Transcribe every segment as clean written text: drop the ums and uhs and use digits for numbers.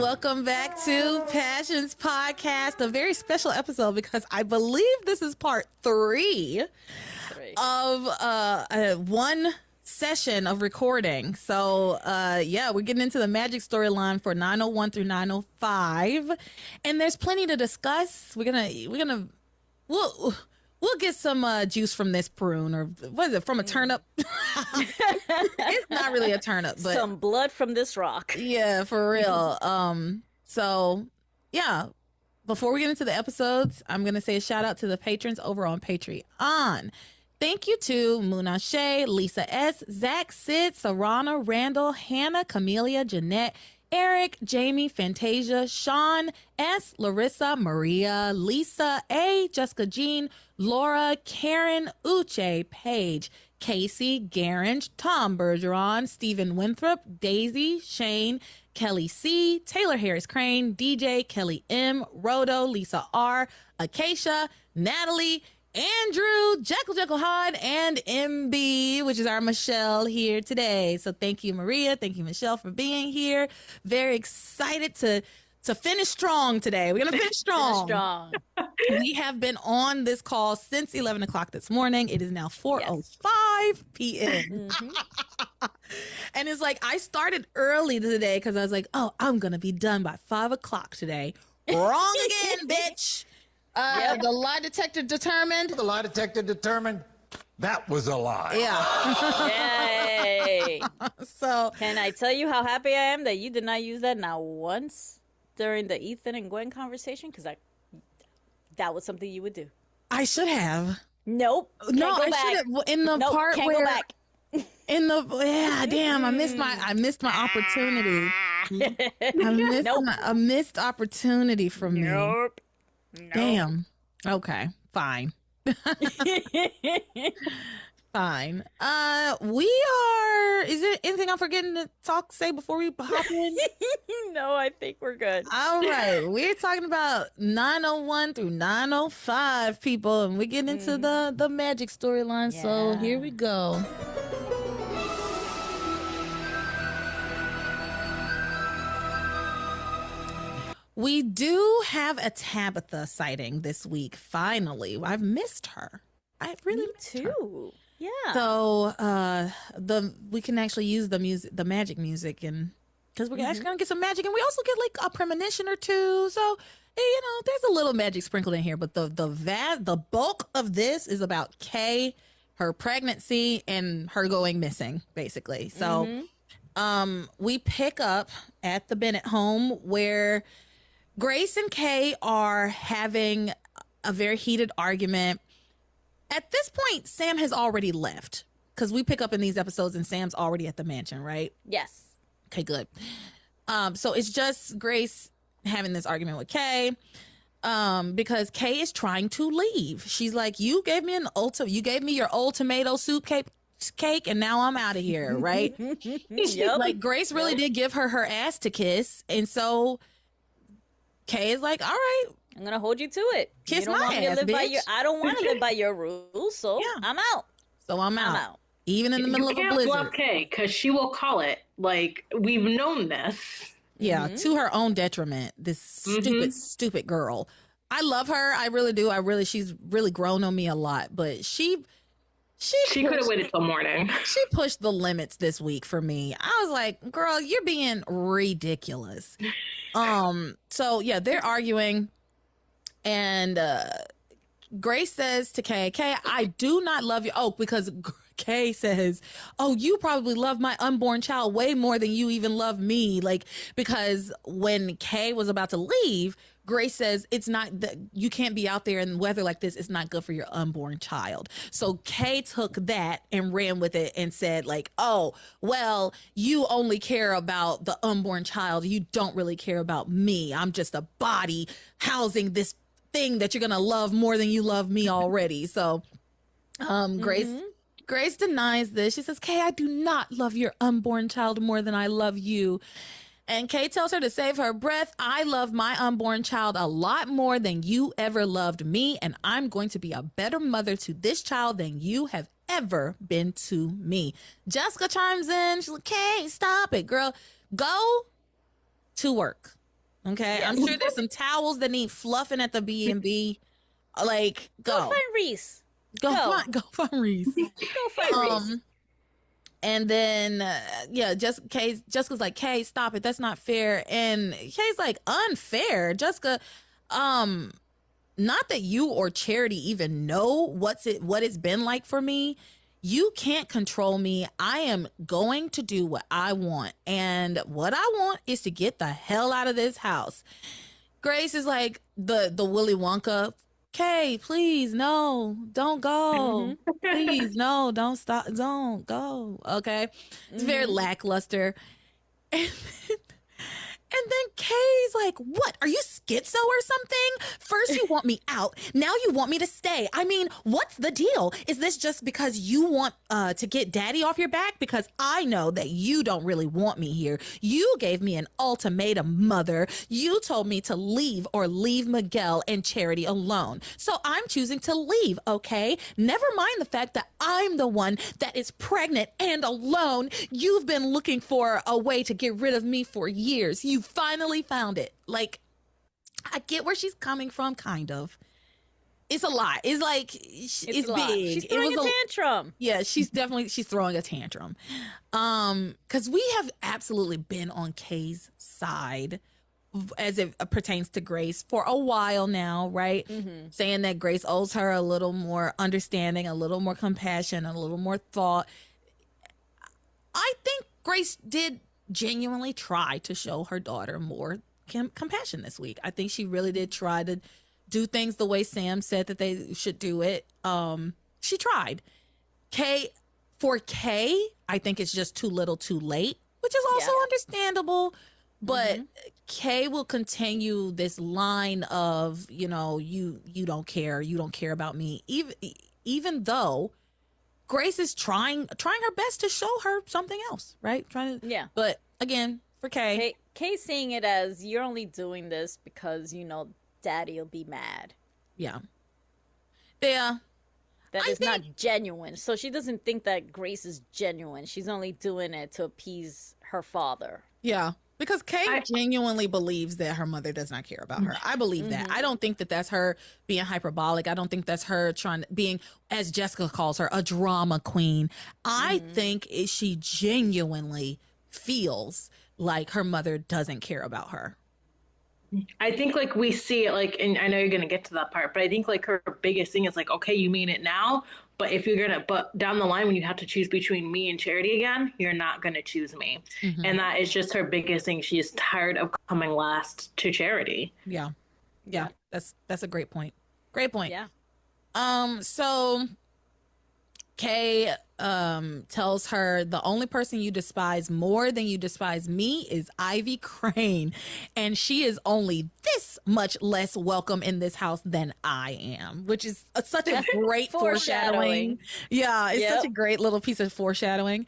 welcome back to Passions Podcast, a very special episode because I believe this is part 3 of one session of recording. So, we're getting into the magic storyline for 901 through 905, and there's plenty to discuss. We'll get some juice from this prune, or what is it, from a turnip? It's not really a turnip, but some blood from this rock. Yeah, for real. Before we get into the episodes, I'm going to say a shout out to the patrons over on Patreon. Thank you to Muna Shea, Lisa S., Zach, Sid, Sarana, Randall, Hannah, Camelia, Jeanette, Eric, Jamie, Fantasia, Sean, S., Larissa, Maria, Lisa, A., Jessica Jean, Laura, Karen, Uche, Paige, Casey, Garenge, Tom Bergeron, Stephen Winthrop, Daisy, Shane, Kelly C., Taylor Harris Crane, DJ, Kelly M., Rodo, Lisa R., Acacia, Natalie, Andrew, Jekyll Hyde, and MB, which is our Michelle here today. So thank you, Maria. Thank you, Michelle, for being here. Very excited to finish strong today. We're going to finish strong. We have been on this call since 11 o'clock this morning. It is now 4:05 p.m. Mm-hmm. And it's like, I started early today because I was like, oh, I'm going to be done by 5 o'clock today. Wrong again, bitch. The lie detector determined. The lie detector determined that was a lie. Yeah. Yay. So, can I tell you how happy I am that you did not use that not once during the Ethan and Gwen conversation? Because that was something you would do. I should have. Nope. No, I should have. In the part can't where go back. Damn, I missed my opportunity. A missed opportunity from me. Nope. Damn. Okay. Fine. Fine. Is there anything I'm forgetting to say before we hop in? No, I think we're good. All right. We're talking about 901 through 905, people, and we're getting into the magic storyline. Yeah. So here we go. We do have a Tabitha sighting this week. Finally, I've missed her. I really missed her. Too. Yeah. So we can actually use the magic music, and because we're actually gonna get some magic, and we also get like a premonition or two. So there's a little magic sprinkled in here, but the bulk of this is about Kay, her pregnancy, and her going missing, basically. So we pick up at the Bennett home where Grace and Kay are having a very heated argument. At this point, Sam has already left because we pick up in these episodes and Sam's already at the mansion, right? Yes. Okay, good. So it's just Grace having this argument with Kay because Kay is trying to leave. She's like, you gave me your old tomato soup cake and now I'm out of here, right? Yep. Like Grace really did give her ass to kiss, and so Kay is like, all right, I'm gonna hold you to it. Kiss you don't my want me to ass, live by bitch. I don't want to live by your rules, so Yeah. I'm out. So I'm out. Even in the middle of a You can't blizzard. bluff Kay because she will call it. Like, we've known this. Yeah, to her own detriment. This stupid girl. I love her. I really do. She's really grown on me a lot. But she could have waited till morning. She pushed the limits this week for me. I was like, girl, you're being ridiculous. So yeah, they're arguing, and Grace says to Kay, I do not love you. Oh, because Kay says, oh, you probably love my unborn child way more than you even love me. Like, because when Kay was about to leave, Grace says, it's not that you can't be out there in weather like this. It's not good for your unborn child. So Kay took that and ran with it and said like, oh, well, you only care about the unborn child. You don't really care about me. I'm just a body housing this thing that you're going to love more than you love me already. So Grace denies this. She says, Kay, I do not love your unborn child more than I love you. And Kay tells her to save her breath. I love my unborn child a lot more than you ever loved me, and I'm going to be a better mother to this child than you have ever been to me. Jessica chimes in. She's like, Kay, stop it, girl. Go to work. Okay, Yes. I'm sure there's some towels that need fluffing at the B&B. Like, Go find Reese. go find Reese. Go find Reese. And then, Jessica's like, Kay, stop it. That's not fair. And Kay's like, unfair? Jessica, not that you or Charity even know what it's been like for me. You can't control me. I am going to do what I want. And what I want is to get the hell out of this house. Grace is like the Willy Wonka. Kay, please, no, don't go. Please, no, don't stop. Don't go. Okay. It's very lackluster. And then Kay's like, what? Are you schizo or something? First you want me out. Now you want me to stay. I mean, what's the deal? Is this just because you want to get daddy off your back? Because I know that you don't really want me here. You gave me an ultimatum, mother. You told me to leave or leave Miguel and Charity alone. So I'm choosing to leave, okay? Never mind the fact that I'm the one that is pregnant and alone. You've been looking for a way to get rid of me for years. You finally found it. Like, I get where she's coming from, kind of. It's a lot. It's like, it's big. She's throwing a tantrum. Yeah, she's throwing a tantrum. Because we have absolutely been on Kay's side as it pertains to Grace for a while now, right? Saying that Grace owes her a little more understanding, a little more compassion, a little more thought. I think Grace did genuinely try to show her daughter more compassion this week. I think she really did try to do things the way Sam said that they should do it. She tried. For Kay, I think it's just too little too late, which is also understandable. But Kay will continue this line of, you don't care about me, even though Grace is trying her best to show her something else, right? But again, for Kay, Kay's seeing it as, you're only doing this because daddy will be mad. Yeah. That is not genuine. So she doesn't think that Grace is genuine. She's only doing it to appease her father. Yeah. Because Kay genuinely believes that her mother does not care about her. I believe that. I don't think that that's her being hyperbolic. I don't think that's her being, as Jessica calls her, a drama queen. I think she genuinely feels like her mother doesn't care about her. I think like we see it like, and I know you're going to get to that part, but I think like her biggest thing is like, okay, you mean it now, but but down the line when you have to choose between me and Charity again, you're not going to choose me. And that is just her biggest thing. She is tired of coming last to Charity. Yeah. That's a great point. Great point. Yeah. So Kay tells her the only person you despise more than you despise me is Ivy Crane, and she is only this much less welcome in this house than I am, which is such a great foreshadowing. Yeah, it's such a great little piece of foreshadowing.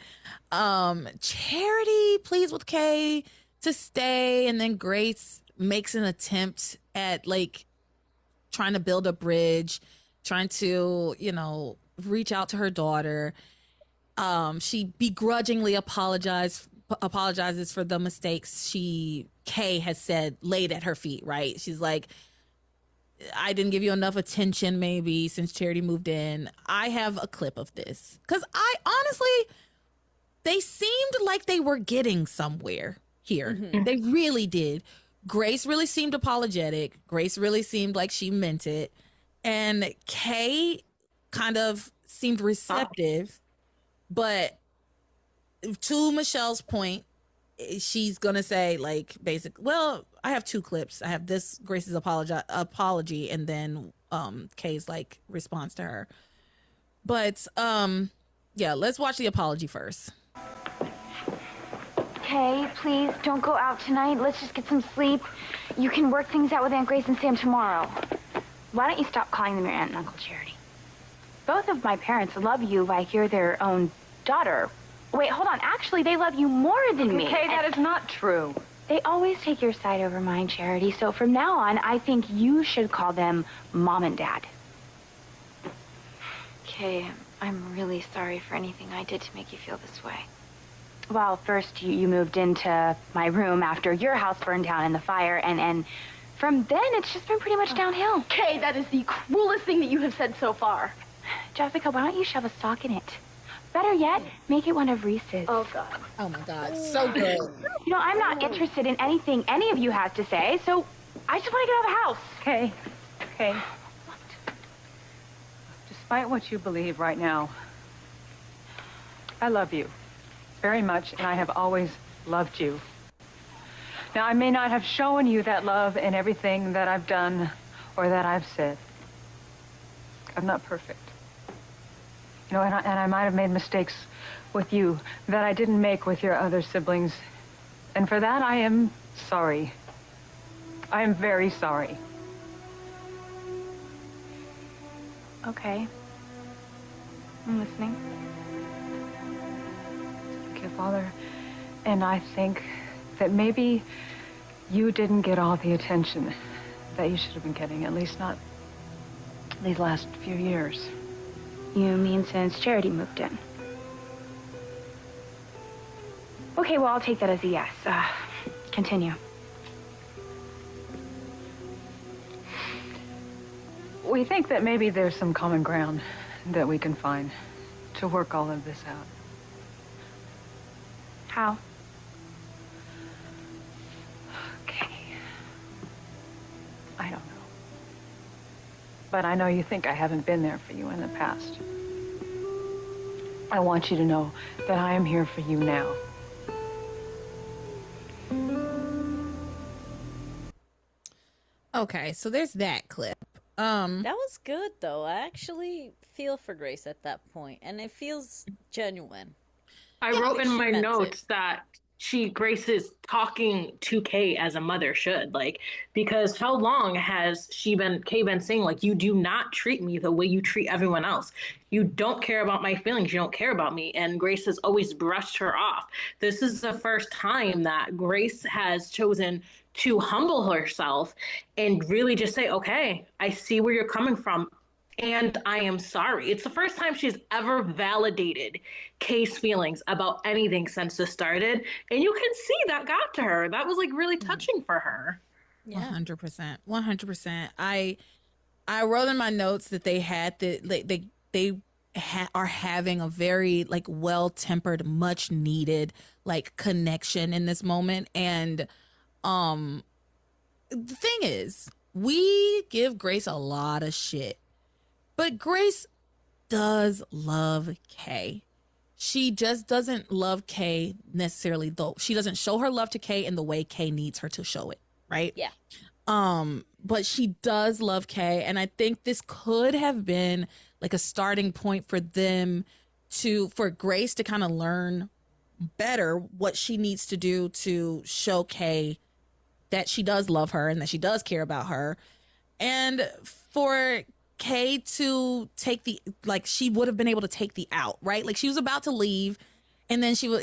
Charity pleads with Kay to stay, and then Grace makes an attempt at like trying to build a bridge, trying to, reach out to her daughter. She begrudgingly apologizes for the mistakes Kay has laid at her feet, right? She's like, I didn't give you enough attention maybe since Charity moved in. I have a clip of this because I honestly, they seemed like they were getting somewhere here. They really did. Grace really seemed apologetic. Grace really seemed like she meant it. And Kay kind of seemed receptive, but to Michelle's point, she's gonna say like basically, well, I have two clips. I have this Grace's apology, and then Kay's like response to her. But let's watch the apology first. Kay, please don't go out tonight. Let's just get some sleep. You can work things out with Aunt Grace and Sam tomorrow. Why don't you stop calling them your aunt and Uncle Charity? Both of my parents love you like you're their own daughter. Wait, hold on. Actually, they love you more than me. Okay, that is not true. They always take your side over mine, Charity. So from now on, I think you should call them Mom and Dad. Kay, I'm really sorry for anything I did to make you feel this way. Well, first you moved into my room after your house burned down in the fire, and from then it's just been pretty much downhill. Kay, that is the cruelest thing that you have said so far. Jessica, why don't you shove a sock in it? Better yet, make it one of Reese's. Oh, God. Oh my God, so good. You know, I'm not interested in anything any of you have to say, so I just want to get out of the house. Okay. Despite what you believe right now, I love you very much, and I have always loved you. Now, I may not have shown you that love in everything that I've done or that I've said. I'm not perfect. You know, and I might have made mistakes with you that I didn't make with your other siblings. And for that, I am sorry. I am very sorry. Okay. I'm listening. Okay, Father. And I think that maybe you didn't get all the attention that you should have been getting, at least not these last few years. You mean since Charity moved in? Okay, well, I'll take that as a yes. Continue. We think that maybe there's some common ground that we can find to work all of this out. How? Okay. I don't know. But I know you think I haven't been there for you in the past. I want you to know that I am here for you now. Okay, so there's that clip. That was good, though. I actually feel for Grace at that point, and it feels genuine. I wrote in my meant notes that Grace is talking to Kay as a mother should, like, because how long has Kay been saying, like, you do not treat me the way you treat everyone else. You don't care about my feelings. You don't care about me. And Grace has always brushed her off. This is the first time that Grace has chosen to humble herself and really just say, okay, I see where you're coming from. And I am sorry. It's the first time she's ever validated Kay's feelings about anything since this started. And you can see that got to her. That was like really touching for her. Yeah. 100%. 100%. I wrote in my notes that they had are having a very like well-tempered, much needed like connection in this moment. And the thing is, we give Grace a lot of shit. But Grace does love Kay. She just doesn't love Kay necessarily, though. She doesn't show her love to Kay in the way Kay needs her to show it, right? Yeah. But she does love Kay, and I think this could have been like a starting point for Grace to kind of learn better what she needs to do to show Kay that she does love her and that she does care about her, and for Kay to take she would have been able to take the out, right? Like she was about to leave, and then she would,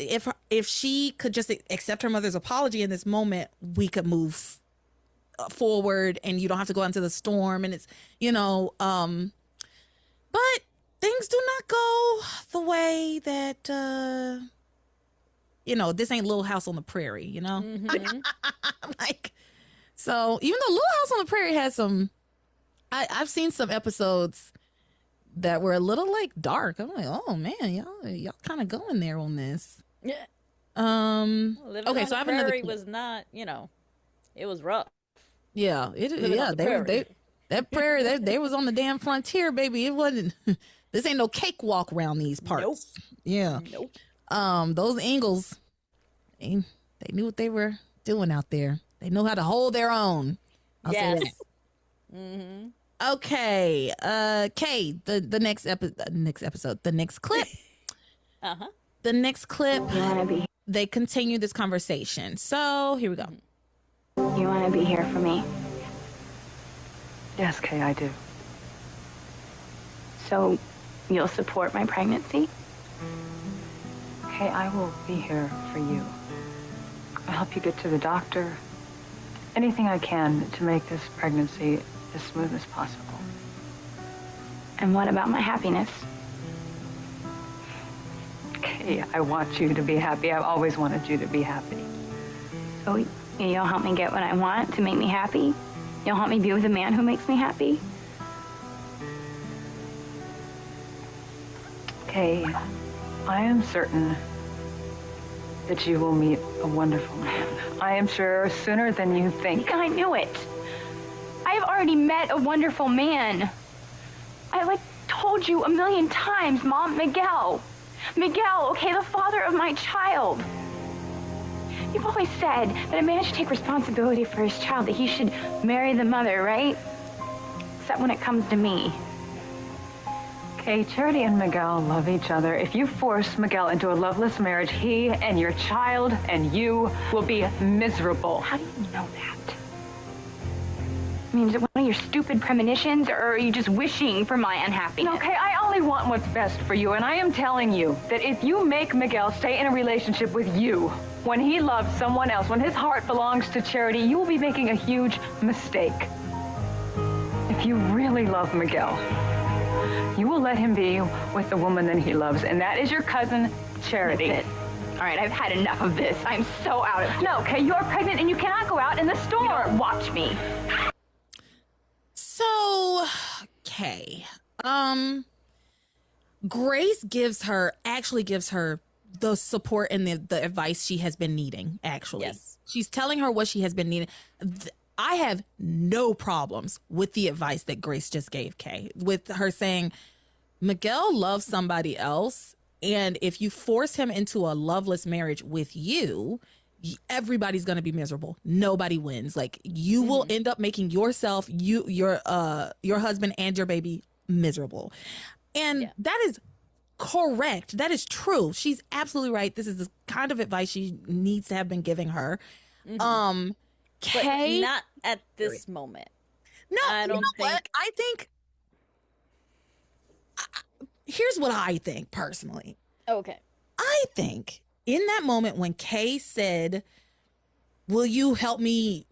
if she could just accept her mother's apology in this moment, we could move forward, and you don't have to go into the storm. And it's, but things do not go the way that, this ain't Little House on the Prairie, Mm-hmm. like, so even though Little House on the Prairie has some, I've seen some episodes that were a little like dark. I'm like, oh man, y'all kind of going there on this. Yeah. Okay, so I have another. Was not, it was rough. Yeah, that prairie, they was on the damn frontier, baby. It wasn't. This ain't no cakewalk around these parts. Nope. Yeah. Nope. Those Ingalls, they knew what they were doing out there. They know how to hold their own. I'll say that. Mm-hmm. Okay, Kay, the next episode, the next clip. Uh-huh. The next clip, they continue this conversation. So here we go. You want to be here for me? Yes, Kay, I do. So you'll support my pregnancy? Kay, I will be here for you. I'll help you get to the doctor. Anything I can to make this pregnancy as smooth as possible. And what about my happiness? Okay. happy. I want you to be happy. I've always wanted you to be happy. So you'll help me get what I want to make me happy? You'll help me be with a man who makes me happy? Kay, I am certain that you will meet a wonderful man. I am sure sooner than you think. I knew it. I've already met a wonderful man. I told you a million times, Mom, Miguel. Miguel, okay, the father of my child. You've always said that a man should take responsibility for his child, that he should marry the mother, right? Except when it comes to me. Okay, Charity and Miguel love each other. If you force Miguel into a loveless marriage, he and your child and you will be miserable. How do you know that? I mean, is it one of your stupid premonitions, or are you just wishing for my unhappiness? Okay, I only want what's best for you, and I am telling you that if you make Miguel stay in a relationship with you, when he loves someone else, when his heart belongs to Charity, you will be making a huge mistake. If you really love Miguel, you will let him be with the woman that he loves, and that is your cousin, Charity. That's it. All right, I've had enough of this. I'm so out of here. No, Kay, you're pregnant and you cannot go out in the storm. You don't watch me. So, Kay, Grace actually gives her the support and the advice she has been needing, actually. Yes. She's telling her what she has been needing. I have no problems with the advice that Grace just gave Kay, with her saying, Miguel loves somebody else, and if you force him into a loveless marriage with you, everybody's going to be miserable. Nobody wins. Like, you will end up making yourself, your husband and your baby miserable. And that is correct. That is true. She's absolutely right. This is the kind of advice she needs to have been giving her. Kay, but not at this moment. No, I don't think. What? I think. Here's what I think personally. Okay. I think in that moment when Kay said, "Will you help me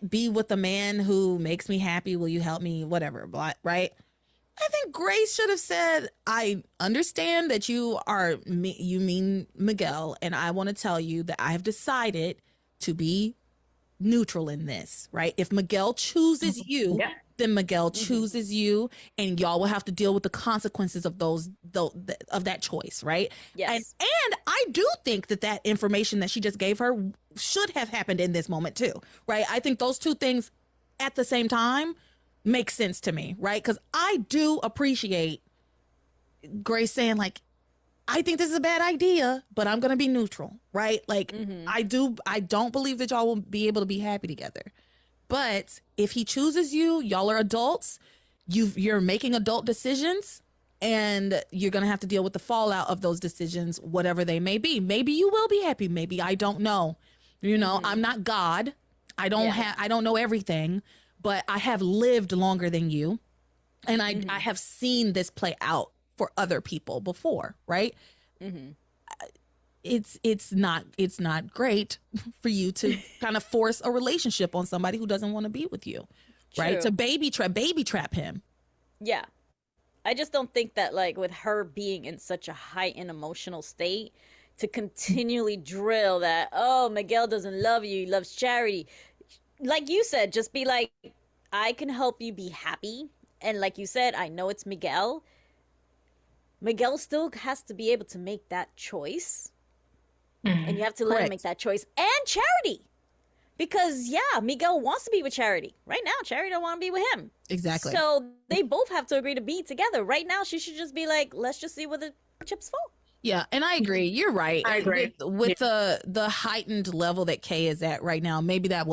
be with a man who makes me happy? Will you help me? Whatever." Right? I think Grace should have said, "I understand that you mean Miguel, and I want to tell you that I have decided to be neutral in this, right? If Miguel chooses you, then Miguel chooses you, and y'all will have to deal with the consequences of of that choice, right?" Yes. And I do think that information that she just gave her should have happened in this moment too, right? I think those two things at the same time make sense to me, right? Because I do appreciate Grace saying, like, I think this is a bad idea, but I'm going to be neutral, right? Like, I don't believe that y'all will be able to be happy together. But if he chooses you, y'all are adults, you're making adult decisions, and you're going to have to deal with the fallout of those decisions, whatever they may be. Maybe you will be happy. Maybe I don't know. You know, I'm not God. I don't know everything, but I have lived longer than you. And I have seen this play out for other people before, right? It's not great for you to kind of force a relationship on somebody who doesn't want to be with you, right? To baby trap him. Yeah. I just don't think that, like, with her being in such a heightened emotional state, to continually drill that, oh, Miguel doesn't love you, he loves Charity. Like you said, just be like, I can help you be happy. And like you said, I know it's Miguel. Miguel still has to be able to make that choice. And you have to let him make that choice. And Charity. Because, yeah, Miguel wants to be with Charity. Right now, Charity don't want to be with him. Exactly. So they both have to agree to be together. Right now, she should just be like, let's just see where the chips fall. Yeah, and I agree. You're right. I agree. With the heightened level that Kay is at right now, maybe not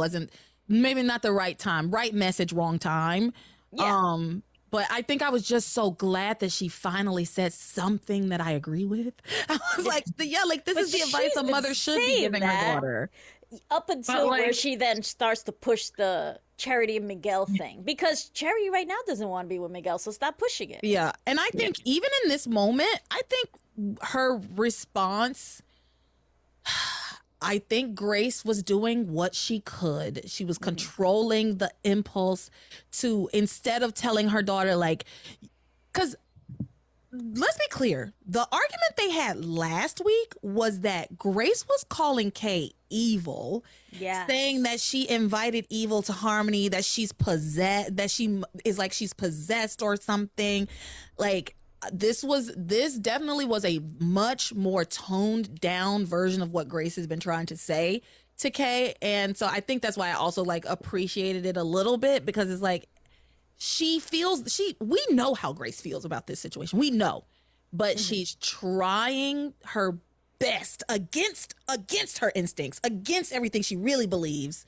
the right time. Right message, wrong time. Yeah. But I think I was just so glad that she finally said something that I agree with. I was like, this is the advice a mother should be giving her daughter. Up until where she then starts to push the Charity and Miguel thing. Because Charity right now doesn't want to be with Miguel, so stop pushing it. Yeah, and I think even in this moment, I think her response, I think Grace was doing what she could. She was controlling the impulse to, instead of telling her daughter, like, because let's be clear. The argument they had last week was that Grace was calling Kay evil, saying that she invited evil to Harmony, that she's possessed, that she is like she's possessed or something. Like this definitely was a much more toned down version of what Grace has been trying to say to Kay. And so I think that's why I also like appreciated it a little bit, because it's like we know how Grace feels about this situation. We know, but she's trying her best against her instincts, against everything she really believes,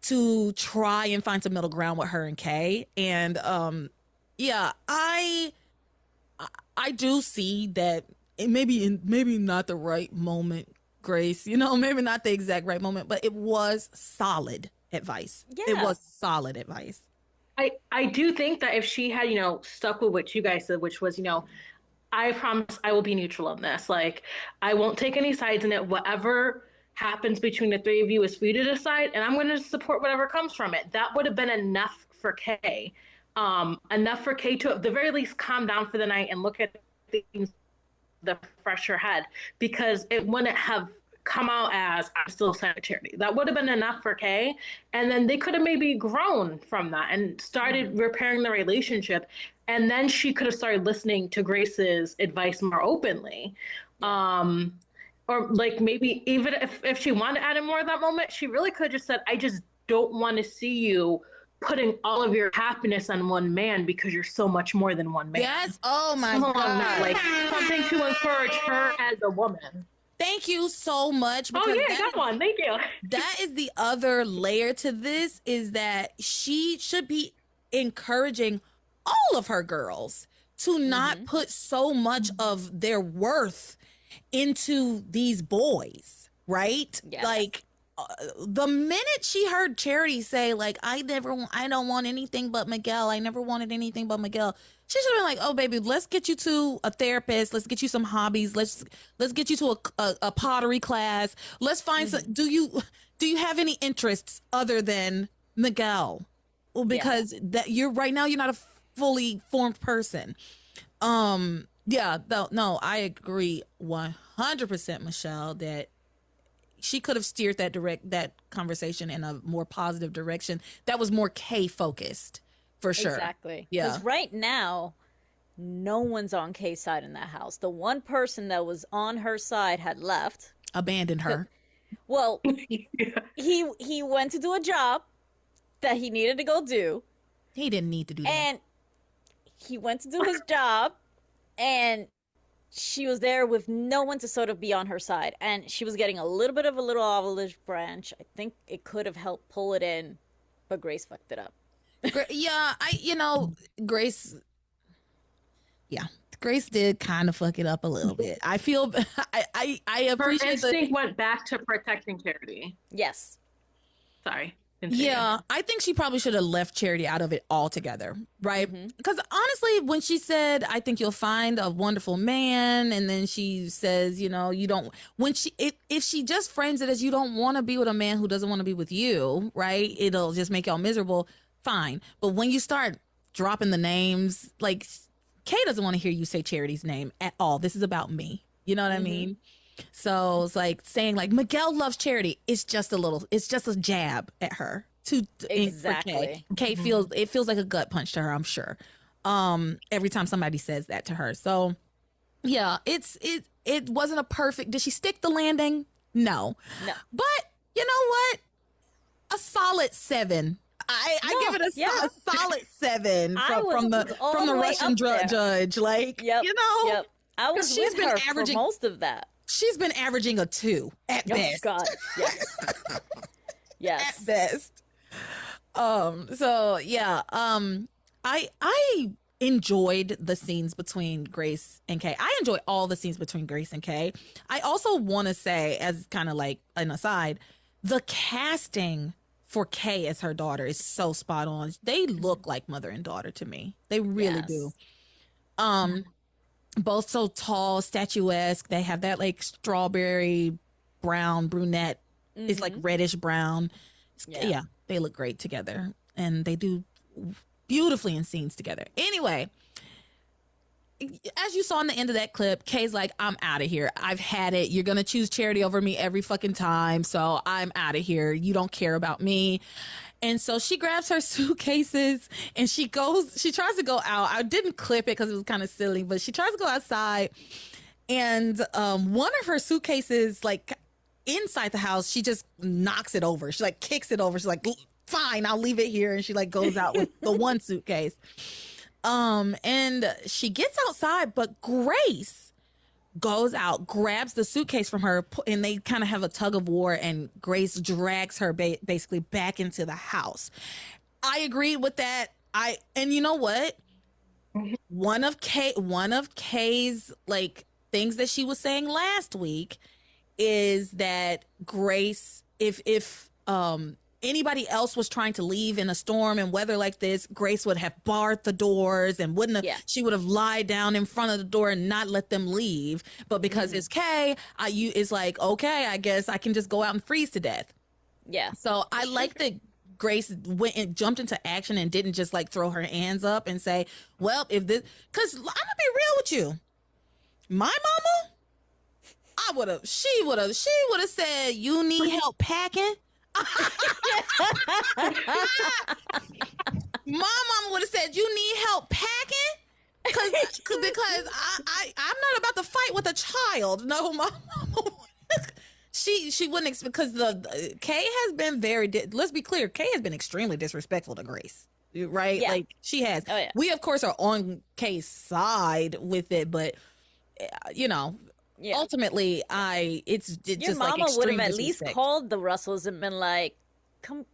to try and find some middle ground with her and Kay. And I do see that it maybe not the right moment, Grace, maybe not the exact right moment, but it was solid advice. Yeah. It was solid advice. I do think that if she had, stuck with what you guys said, which was, I promise I will be neutral on this. Like, I won't take any sides in it. Whatever happens between the three of you is for you to decide, and I'm going to support whatever comes from it. That would have been enough for Kay. Enough for Kay to, at the very least, calm down for the night and look at things with a fresher head, because it wouldn't have come out as I'm still sending charity. That would have been enough for Kay. And then they could have maybe grown from that and started repairing the relationship. And then she could have started listening to Grace's advice more openly. Or like maybe even if she wanted to add in more of that moment, she really could have just said, I just don't want to see you putting all of your happiness on one man because you're so much more than one man. Yes. Oh my God. Like something to encourage her as a woman. Thank you so much. Oh, yeah, that one. Thank you. That is the other layer to this, is that she should be encouraging all of her girls to not put so much of their worth into these boys, right? Yes. Like, the minute she heard Charity say, like, I don't want anything but Miguel. I never wanted anything but Miguel. She should have been like, oh, baby, let's get you to a therapist. Let's get you some hobbies. Let's get you to a pottery class. Let's find some. Do you have any interests other than Miguel? Well, because that you're right now, you're not a fully formed person. No, I agree 100%, Michelle, that she could have steered that conversation in a more positive direction that was more Kay focused, for sure. Exactly. Yeah. Because right now, no one's on Kay's side in that house. The one person that was on her side had left. Abandoned her. Well, he went to do a job that he needed to go do. He didn't need to do that. And he went to do his job, and she was there with no one to sort of be on her side. And she was getting a little bit of a little olive branch. I think it could have helped pull it in, but Grace fucked it up. Grace did kind of fuck it up a little bit. I feel, I appreciate her instinct went back to protecting Charity. Yes. Sorry. Yeah, I think she probably should have left Charity out of it altogether, right? Because honestly, when she said, I think you'll find a wonderful man, and then she says, you don't, if she just frames it as you don't want to be with a man who doesn't want to be with you, right? It'll just make y'all miserable, fine. But when you start dropping the names, like, Kay doesn't want to hear you say Charity's name at all. This is about me. You know what I mean? So it's like saying like Miguel loves Charity. It's just a jab at her. Exactly. Kay feels like a gut punch to her, I'm sure. Every time somebody says that to her. So yeah, it wasn't a perfect. Did she stick the landing? No. But you know what? A solid 7. I give it a solid 7 from the Russian judge. Like, I was she's with been her averaging for most of that. She's been averaging a 2 at best. Oh God, yes, yes, at best. So yeah, I enjoyed the scenes between Grace and Kay. I enjoy all the scenes between Grace and Kay. I also want to say, as kind of like an aside, the casting for Kay as her daughter is so spot on. They look like mother and daughter to me. They really do. Both so tall, statuesque. They have that like strawberry brown brunette. It's like reddish brown. Yeah, they look great together, and they do beautifully in scenes together. Anyway, as you saw in the end of that clip, Kay's like, I'm out of here. I've had it. You're going to choose Charity over me every fucking time. So I'm out of here. You don't care about me. And so she grabs her suitcases and she tries to go out. I didn't clip it because it was kind of silly, but she tries to go outside. And one of her suitcases, like inside the house, she just knocks it over. She like kicks it over. She's like, fine, I'll leave it here. And she like goes out with the one suitcase. And she gets outside, but Grace goes out, grabs the suitcase from her, and they kind of have a tug of war, and Grace drags her basically back into the house. I agreed with that. And you know what? One of Kay's like things that she was saying last week is that Grace, if anybody else was trying to leave in a storm and weather like this, Grace would have barred the doors and she would have lied down in front of the door and not let them leave. But because it's Kay, it's like, okay, I guess I can just go out and freeze to death. Yeah. So I like that Grace went and jumped into action and didn't just like throw her hands up and say, well, if this, because I'm gonna be real with you, my mama, she would have said, you need help packing? My mama would have said, you need help packing? Because I'm not about to fight with a child. No, my mama she wouldn't, because Kay has been let's be clear, Kay has been extremely disrespectful to Grace, right? Yeah. Like she has. Oh, yeah. We of course are on Kay's side with it, but you know, ultimately it's your just mama like would have at least called the Russells and been like, come,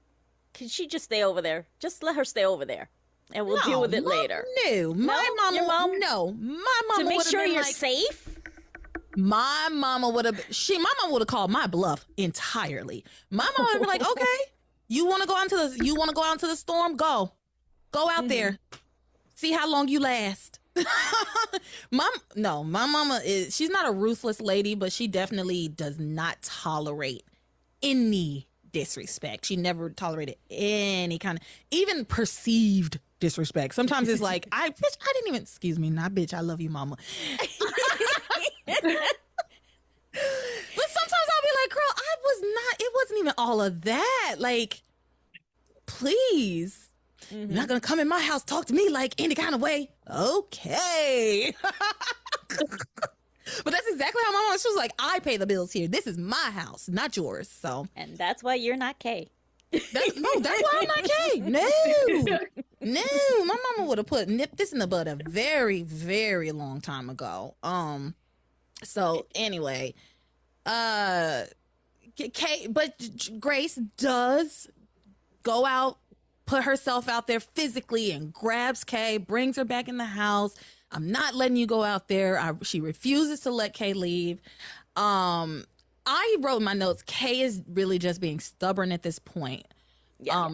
can she just stay over there? Just let her stay over there and we'll deal with it later. My mama to make sure you're like, safe. My mama would have called my bluff entirely. My mama would have been like, okay, you want to go out into the storm? Go out there. See how long you last. My mama she's not a ruthless lady, but she definitely does not tolerate any disrespect. She never tolerated any kind of, even perceived disrespect. Sometimes it's like, I didn't even, excuse me, not bitch, I love you, mama. But sometimes I'll be like, girl, it wasn't even all of that. Like, please. You're not gonna come in my house, talk to me like any kind of way. Okay. But that's exactly how my mom, she was like, I pay the bills here. This is my house, not yours. So, and that's why you're not Kay. That's why I'm not Kay. No, my mama would have nipped this in the bud a very, very long time ago. So anyway, Kay, but Grace does go out, put herself out there physically, and grabs Kay, brings her back in the house. I'm not letting you go out there. She refuses to let Kay leave. I wrote in my notes, Kay is really just being stubborn at this point.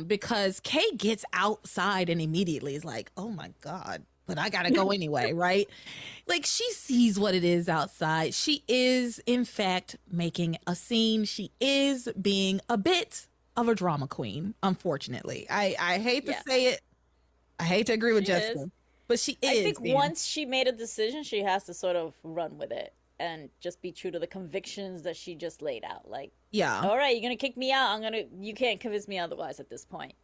Because Kay gets outside and immediately is like, oh my God, but I gotta go anyway, right? Like, she sees what it is outside. She is, in fact, making a scene. She is being a bit of a drama queen, unfortunately. I hate to say it. I hate to agree with Jessica, but she is. I think once she made a decision, she has to sort of run with it and just be true to the convictions that she just laid out. Like, all right, you're gonna kick me out. You can't convince me otherwise at this point.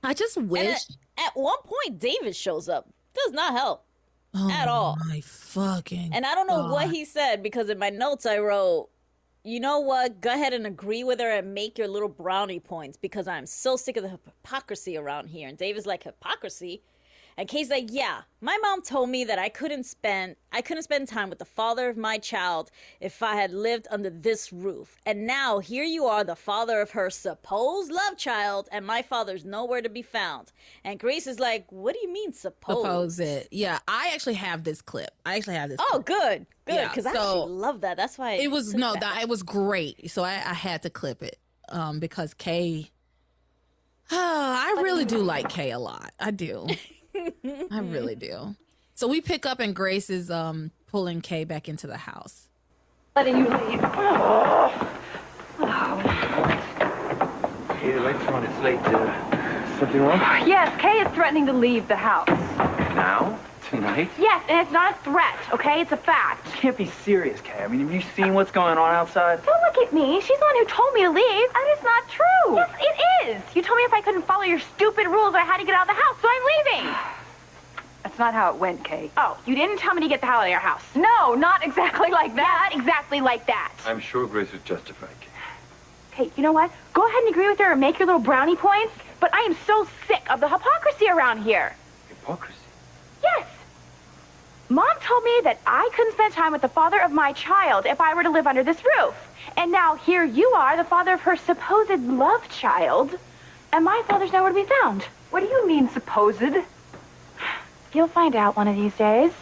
I just wish. At one point, David shows up. Does not help at all. My fucking. And I don't know what he said, because in my notes I wrote, you know what? Go ahead and agree with her and make your little brownie points, because I'm so sick of the hypocrisy around here. And David's like, hypocrisy? And Kay's like, yeah, my mom told me that I couldn't spend time with the father of my child if I had lived under this roof. And now here you are, the father of her supposed love child, and my father's nowhere to be found. And Grace is like, what do you mean suppose? Suppose it. Yeah, I actually have this clip. Oh, good. Because I actually love that. That's why it was it was great. So I had to clip it because Kay. I really do like Kay a lot. I do. I really do. So we pick up and Grace is pulling Kay back into the house. Letting you leave. Hey, the lights are on. It's late. Something wrong? Yes, Kay is threatening to leave the house. Now? Tonight? Yes, and it's not a threat, okay? It's a fact. You can't be serious, Kay. I mean, have you seen what's going on outside? Don't look at me. She's the one who told me to leave. That is not true. Yes, it is. You told me if I couldn't follow your stupid rules, I had to get out of the house, so I'm leaving. That's not how it went, Kay. Oh, you didn't tell me to get the hell out of your house. No, not exactly like that. Not exactly like that. I'm sure Grace was justified, Kay. Hey, you know what? Go ahead and agree with her and make your little brownie points, but I am so sick of the hypocrisy around here. Hypocrisy? Yes. Mom told me that I couldn't spend time with the father of my child if I were to live under this roof. And now here you are, the father of her supposed love child, and my father's nowhere to be found. What do you mean, supposed? You'll find out one of these days.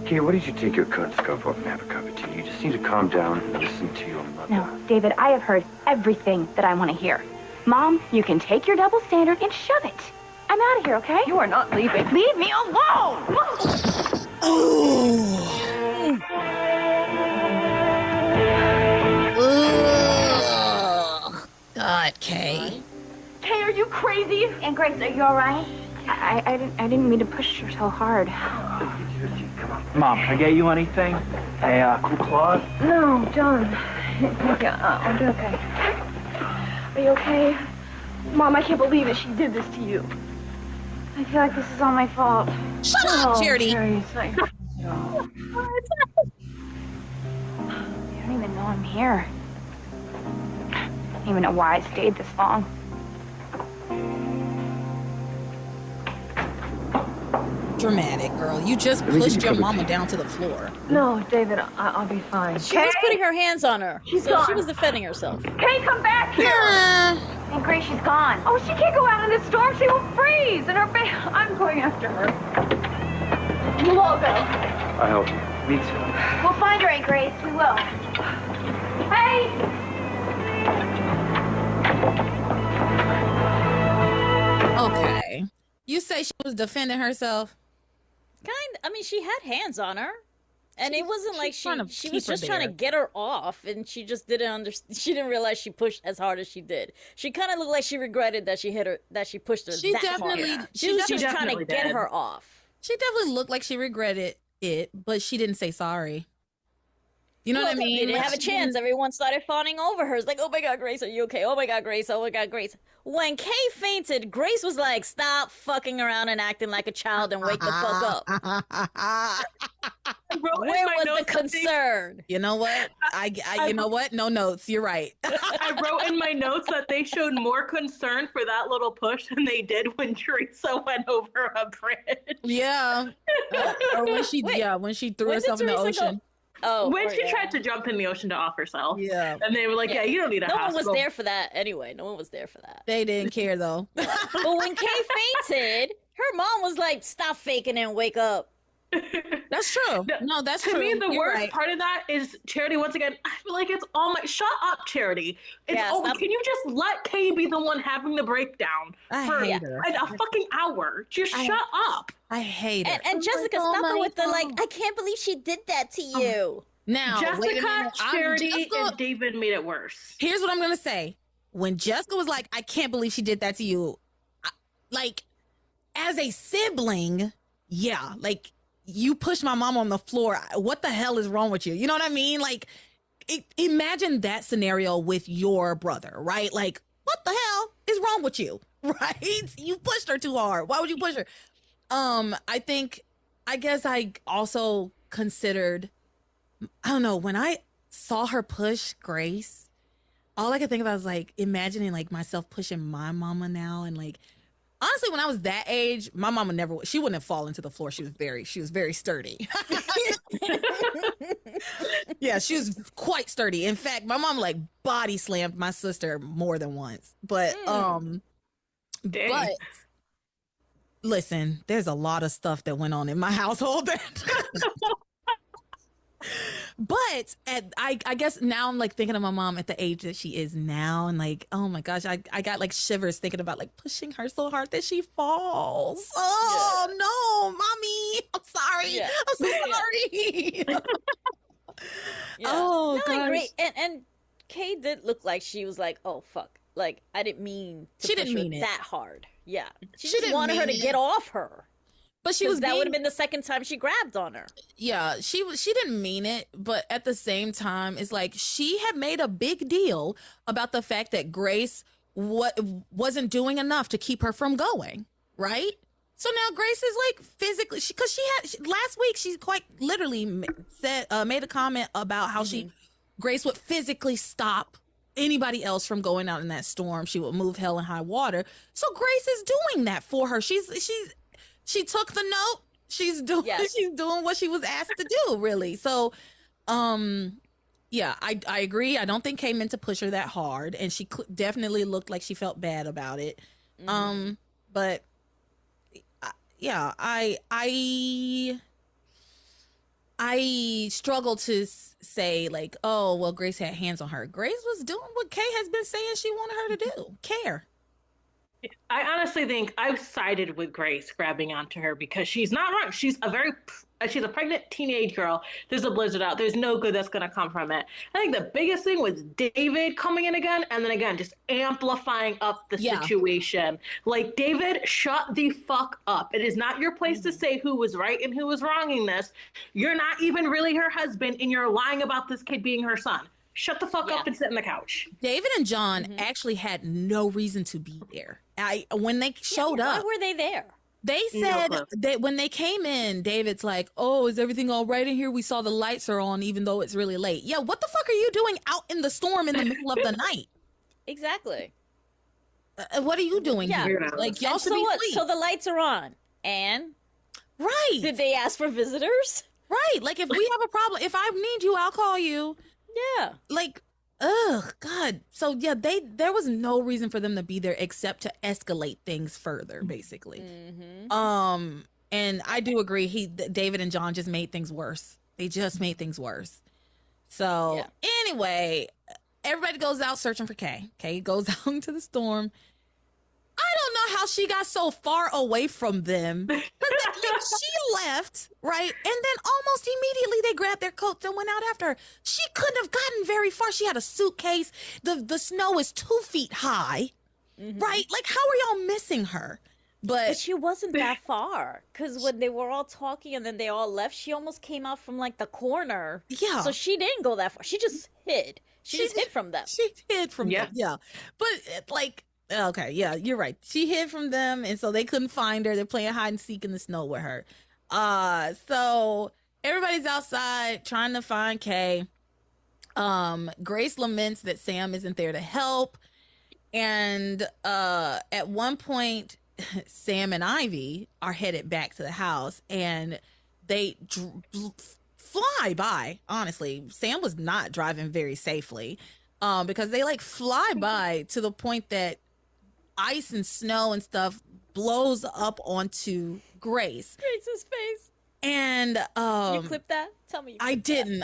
Kay, why don't you take your current scarf off and have a cup of tea? You just need to calm down and listen to your mother. No, David, I have heard everything that I want to hear. Mom, you can take your double standard and shove it. I'm out of here, okay? You are not leaving. Leave me alone! God, Kay. Kay, are you crazy? And Grace, are you all right? I didn't mean to push her so hard. Come on. Mom, can I get you anything? Hey, cool cloth? No, John. I'll be okay. Are you okay? Mom, I can't believe that she did this to you. I feel like this is all my fault. Shut up, Charity. It's not your You don't even know I'm here. I don't even know why I stayed this long. Dramatic, girl. You just pushed your mama down to the floor. No, David, I'll be fine. She was putting her hands on her. She's so gone. she was defending herself. Kay, come back here! And Grace, she's gone. Oh, she can't go out in this storm. She will freeze. And her I'm going after her. We'll all go. I help you. Me too. We'll find her, Aunt Grace. We will. Hey! Okay. You say she was defending herself? I mean, she had hands on her. And it wasn't like she was just trying to get her off, and she just didn't understand. She didn't realize she pushed as hard as she did. She kind of looked like she regretted that she hit her, that she pushed her She that definitely- hard. she She was just definitely trying to get did. her off. She definitely looked like she regretted it, but she didn't say sorry. You know what I mean? They didn't Like, have a she chance. Everyone started fawning over her. It's like, oh my God, Grace, are you okay? Oh my God, Grace. Oh my God, Grace. When Kay fainted, Grace was like, stop fucking around and acting like a child and wake the fuck up. Where was the concern? You know what? You know what? No notes. You're right. I wrote in my notes that they showed more concern for that little push than they did when Teresa went over a bridge. Yeah. Or when she, when she threw When did herself in the Teresa go? ocean. Oh, When or, she yeah. tried to jump in the ocean to off herself. Yeah. And they were like, yeah, you don't need a No one hospital. was there for that anyway. No one was there for that. They didn't care though. But when Kay fainted, her mom was like, stop faking and wake up. That's true. No, that's To true. me, the You're worst right. part of that is Charity. Once again, I feel like it's all my. Shut up, Charity. It's Yeah, over. stop. Can you just let Kay be the one having the breakdown I for hate her. a fucking hour? Just shut up. I hate it. And Jessica, oh stop my her with the like, God. I can't believe she did that to you. Now, wait a Jessica, minute. Charity, and David made it worse. Here's what I'm gonna say. When Jessica was like, I can't believe she did that to you. Like, as a sibling, yeah, like you pushed my mom on the floor. What the hell is wrong with you? You know what I mean? Like, imagine that scenario with your brother, right? Like, what the hell is wrong with you? Right? You pushed her too hard. Why would you push her? I guess I also considered, I don't know, when I saw her push Grace, all I could think about was like imagining like myself pushing my mama now. And like, honestly, when I was that age, my mama she wouldn't have fallen to the floor. She was very sturdy. Yeah, she was quite sturdy. In fact, my mom like body slammed my sister more than once. But, but listen, there's a lot of stuff that went on in my household. But I guess now I'm like thinking of my mom at the age that she is now, and like, oh my gosh, I got like shivers thinking about like pushing her so hard that she falls. Oh no, mommy, I'm sorry. Yeah. I'm so sorry. Yeah. Oh, no, gosh. great. And Kay did look like she was like, oh fuck, like I didn't mean to She push didn't her mean it. that hard. Yeah. She She just didn't wanted her to mean get it. off her. But she was That would being, have been the second time she grabbed on her. yeah, she didn't mean it, but at the same time, it's like she had made a big deal about the fact that Grace wasn't doing enough to keep her from going, right? So now Grace is like physically, because last week she quite literally made a comment about how Grace would physically stop anybody else from going out in that storm. She would move hell and high water. So Grace is doing that for her. She took the note. She's doing what she was asked to do, really. So, yeah, I agree. I don't think Kay meant to push her that hard, and she definitely looked like she felt bad about it. But yeah, I struggle to say like, oh, well, Grace had hands on her. Grace was doing what Kay has been saying she wanted her to do. Care. I honestly think I've sided with Grace grabbing onto her because she's not wrong. She's a pregnant teenage girl. There's a blizzard out. There's no good that's going to come from it. I think the biggest thing was David coming in again, and then again, just amplifying up the situation. Like, David, shut the fuck up. It is not your place to say who was right and who was wrong in this. You're not even really her husband, and you're lying about this kid being her son. Shut the fuck up and sit on the couch. David and John actually had no reason to be there. When they showed up, why were they there? They said that when they came in, David's like, oh, is everything all right in here? We saw the lights are on, even though it's really late. Yeah, what the fuck are you doing out in the storm in the middle of the night? Exactly. What are you doing here? Like, y'all should be asleep. So the lights are on. And? Right. Did they ask for visitors? Right. Like, if we have a problem, if I need you, I'll call you. Yeah. Like, ugh, God. So, yeah, there was no reason for them to be there except to escalate things further, basically. And I do agree, David and John just made things worse. They just made things worse. So, anyway, everybody goes out searching for Kay. Kay goes out into the storm. I don't know how she got so far away from them. She left, right? And then almost immediately they grabbed their coats and went out after her. She couldn't have gotten very far. She had a suitcase. The snow is 2 feet high, right? Like, how are y'all missing her? But she wasn't that far, because when they were all talking and then they all left, she almost came out from like the corner. Yeah. So she didn't go that far. She just hid. She just hid from them. She hid from them. Yeah. But like, okay, yeah, you're right. She hid from them, and so they couldn't find her. They're playing hide and seek in the snow with her. So everybody's outside trying to find Kay. Grace laments that Sam isn't there to help. And at one point, Sam and Ivy are headed back to the house, and they fly by. Honestly, Sam was not driving very safely because they like fly by to the point that ice and snow and stuff blows up onto Grace's face. And you clipped that? Tell me. I didn't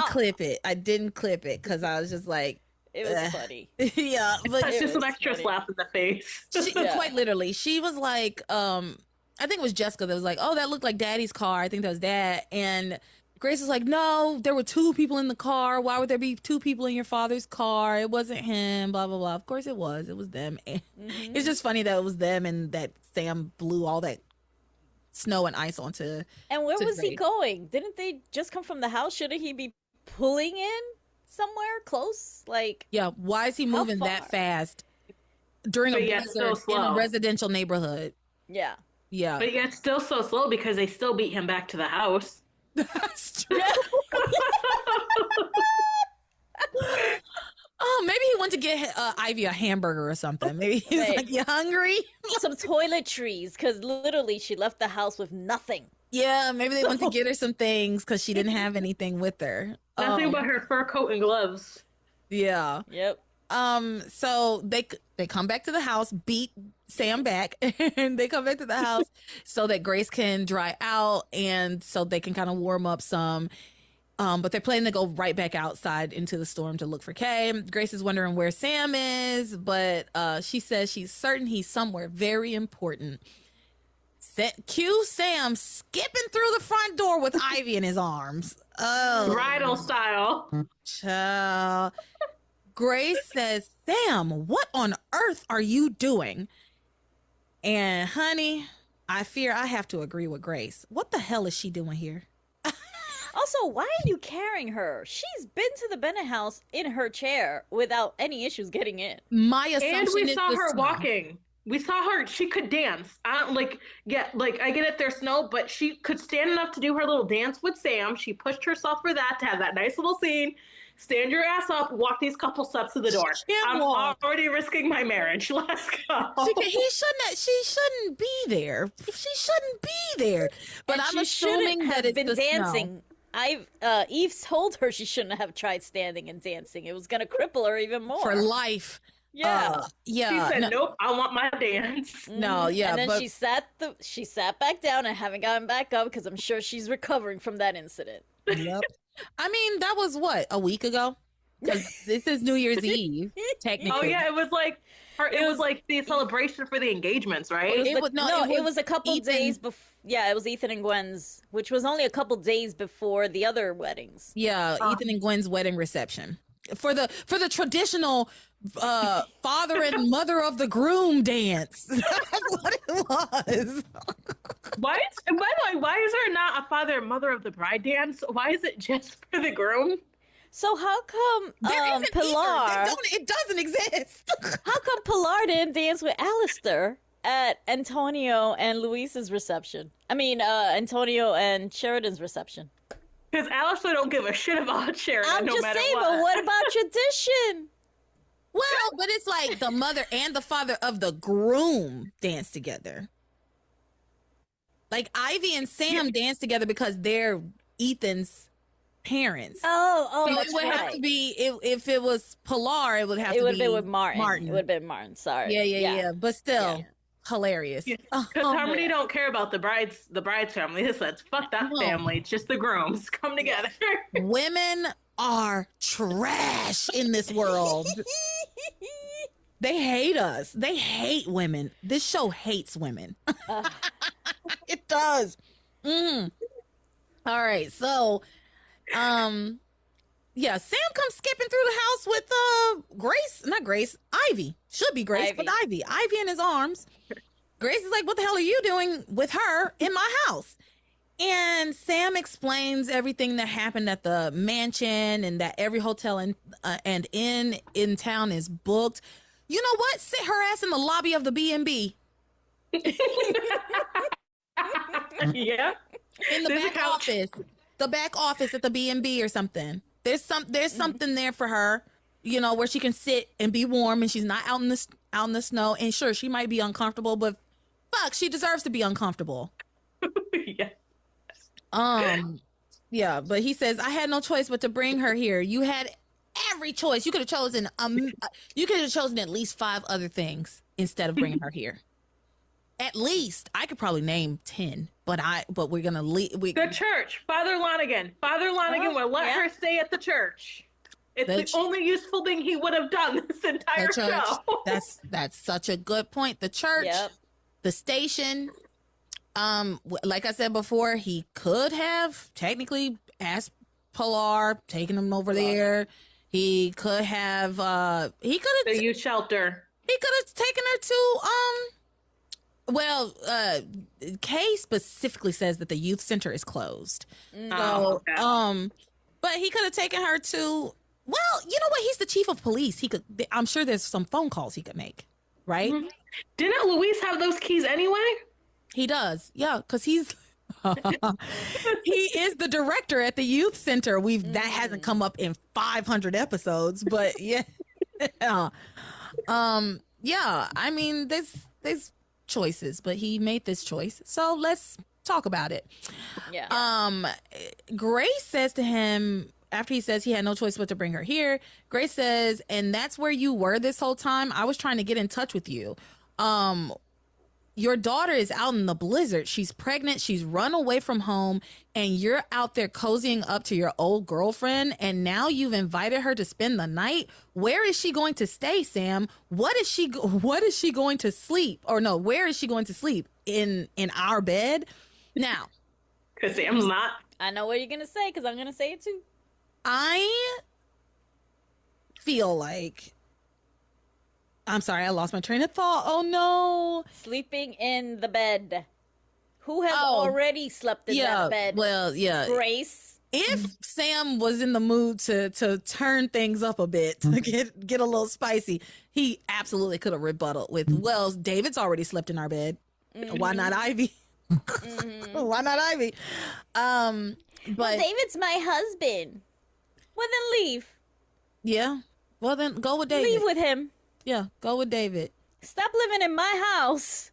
clip it. I didn't clip it because I was just like, it was funny. Yeah, but it's just an extra slap in the face. Quite literally, she was like, I think it was Jessica that was like, "Oh, that looked like Daddy's car." I think that was Dad. And Grace was like, "No, there were 2 people in the car. Why would there be 2 people in your father's car? It wasn't him." Blah blah blah. Of course, it was. It was them. And it's just funny that it was them and that Sam blew all that snow and ice onto. And where was he going? Didn't they just come from the house? Shouldn't he be pulling in somewhere close? Like, yeah, why is he moving that fast during a blizzard in a residential neighborhood? Yeah. But yet still so slow because they still beat him back to the house. That's true. Oh, maybe he went to get Ivy a hamburger or something. Maybe he's like, "You hungry?" Some toiletries, because literally she left the house with nothing. Yeah, maybe they went to get her some things because she didn't have anything with her. Nothing but her fur coat and gloves. Yeah. Yep. So they come back to the house, beat Sam back, and they come back to the house so that Grace can dry out and so they can kind of warm up some. But they're planning to go right back outside into the storm to look for Kay. Grace is wondering where Sam is, but she says she's certain he's somewhere very important. Cue Sam skipping through the front door with Ivy in his arms. Oh, bridal style. Child. Grace says, "Sam, what on earth are you doing?" And honey, I fear I have to agree with Grace. What the hell is she doing here? Also, why are you carrying her? She's been to the Bennett house in her chair without any issues getting in. My assumption And we is saw the her snow. walking. We saw her. She could dance. I don't I get it, there's snow, but she could stand enough to do her little dance with Sam. She pushed herself for that to have that nice little scene. Stand your ass up, walk these couple steps to the door. I'm already risking my marriage. Let's go. She shouldn't be there. She shouldn't be there. But And I'm she assuming shouldn't that have it's been the dancing. snow. Eve told her she shouldn't have tried standing and dancing. It was going to cripple her even more. For life. Yeah. Yeah. She said, nope, I want my dance. No, yeah. And then but she sat back down and haven't gotten back up because I'm sure she's recovering from that incident. Yep. I mean, that was what, a week ago? Because this is New Year's Eve, technically. Oh yeah, it was like it was like the celebration for the engagements, right? It was a couple days before. Yeah, it was Ethan and Gwen's, which was only a couple days before the other weddings. Yeah, Ethan and Gwen's wedding reception for the traditional father and mother of the groom dance. That's what it was. By the way, why is there not a father and mother of the bride dance? Why is it just for the groom? So how come Pilar? It doesn't exist. How come Pilar didn't dance with Alistair at Antonio and Luis's reception? I mean, Antonio and Sheridan's reception. Because Alistair don't give a shit about Sheridan. I'm no just matter saying, what. but what about tradition? Well, but it's like the mother and the father of the groom dance together. Like Ivy and Sam dance together because they're Ethan's parents. Oh, so that's it would have to be if it was Pilar, it would have to be. It would have been with Martin. It would have been Martin. Sorry. Yeah. But still, hilarious. Because Harmony don't care about the bride's family. He says, "Fuck that family. It's just the grooms come together." Women are trash in this world. They hate us. They hate women. This show hates women. It does. All right, so. Yeah, Sam comes skipping through the house with Ivy. Should be Grace, but Ivy in his arms. Grace is like, what the hell are you doing with her in my house? And Sam explains everything that happened at the mansion and that every hotel and inn in town is booked. You know what? Sit her ass in the lobby of the B&B. Yeah. In the back office. The back office at the B&B or something. There's something there for her, where she can sit and be warm and she's not out in the snow. And sure, she might be uncomfortable, but fuck, she deserves to be uncomfortable. Yeah. Yeah, but he says, I had no choice but to bring her here. You had every choice. You could have chosen at least 5 other things instead of bringing her here. At least I could probably name 10, but we're gonna leave. The church, Father Lonigan will let her stay at the church. It's the only useful thing he would have done this entire show. That's such a good point. The church, the station. Like I said before, he could have technically asked Pilar, taken him over there. He could have. The youth shelter. He could have taken her to Well, Kay specifically says that the youth center is closed. So, but he could have taken her to, well, you know what? He's the chief of police. I'm sure there's some phone calls he could make, right? Mm-hmm. Didn't Luis have those keys anyway? He does. Yeah. Cause he is the director at the youth center. That hasn't come up in 500 episodes, but yeah. Yeah. I mean, there's choices, but he made this choice, so let's talk about it. Grace says to him, after he says he had no choice but to bring her here, Grace says, and that's where you were this whole time? I was trying to get in touch with you. Your daughter is out in the blizzard. She's pregnant. She's run away from home, and you're out there cozying up to your old girlfriend, and now you've invited her to spend the night. Where is she going to stay, Sam? What is she going to sleep? Or no, where is she going to sleep? In our bed? Now. Because Sam's not. I know what you're going to say, because I'm going to say it too. I feel like I'm sorry, I lost my train of thought. Oh no. Sleeping in the bed. Who has already slept in that bed? Well, yeah. Grace. If Sam was in the mood to turn things up a bit, to get a little spicy, he absolutely could have rebutted with, well, David's already slept in our bed. Why not Ivy? Why not Ivy? But well, David's my husband. Well, then leave. Yeah. Well, then go with David. Leave with him. Yeah, go with David. Stop living in my house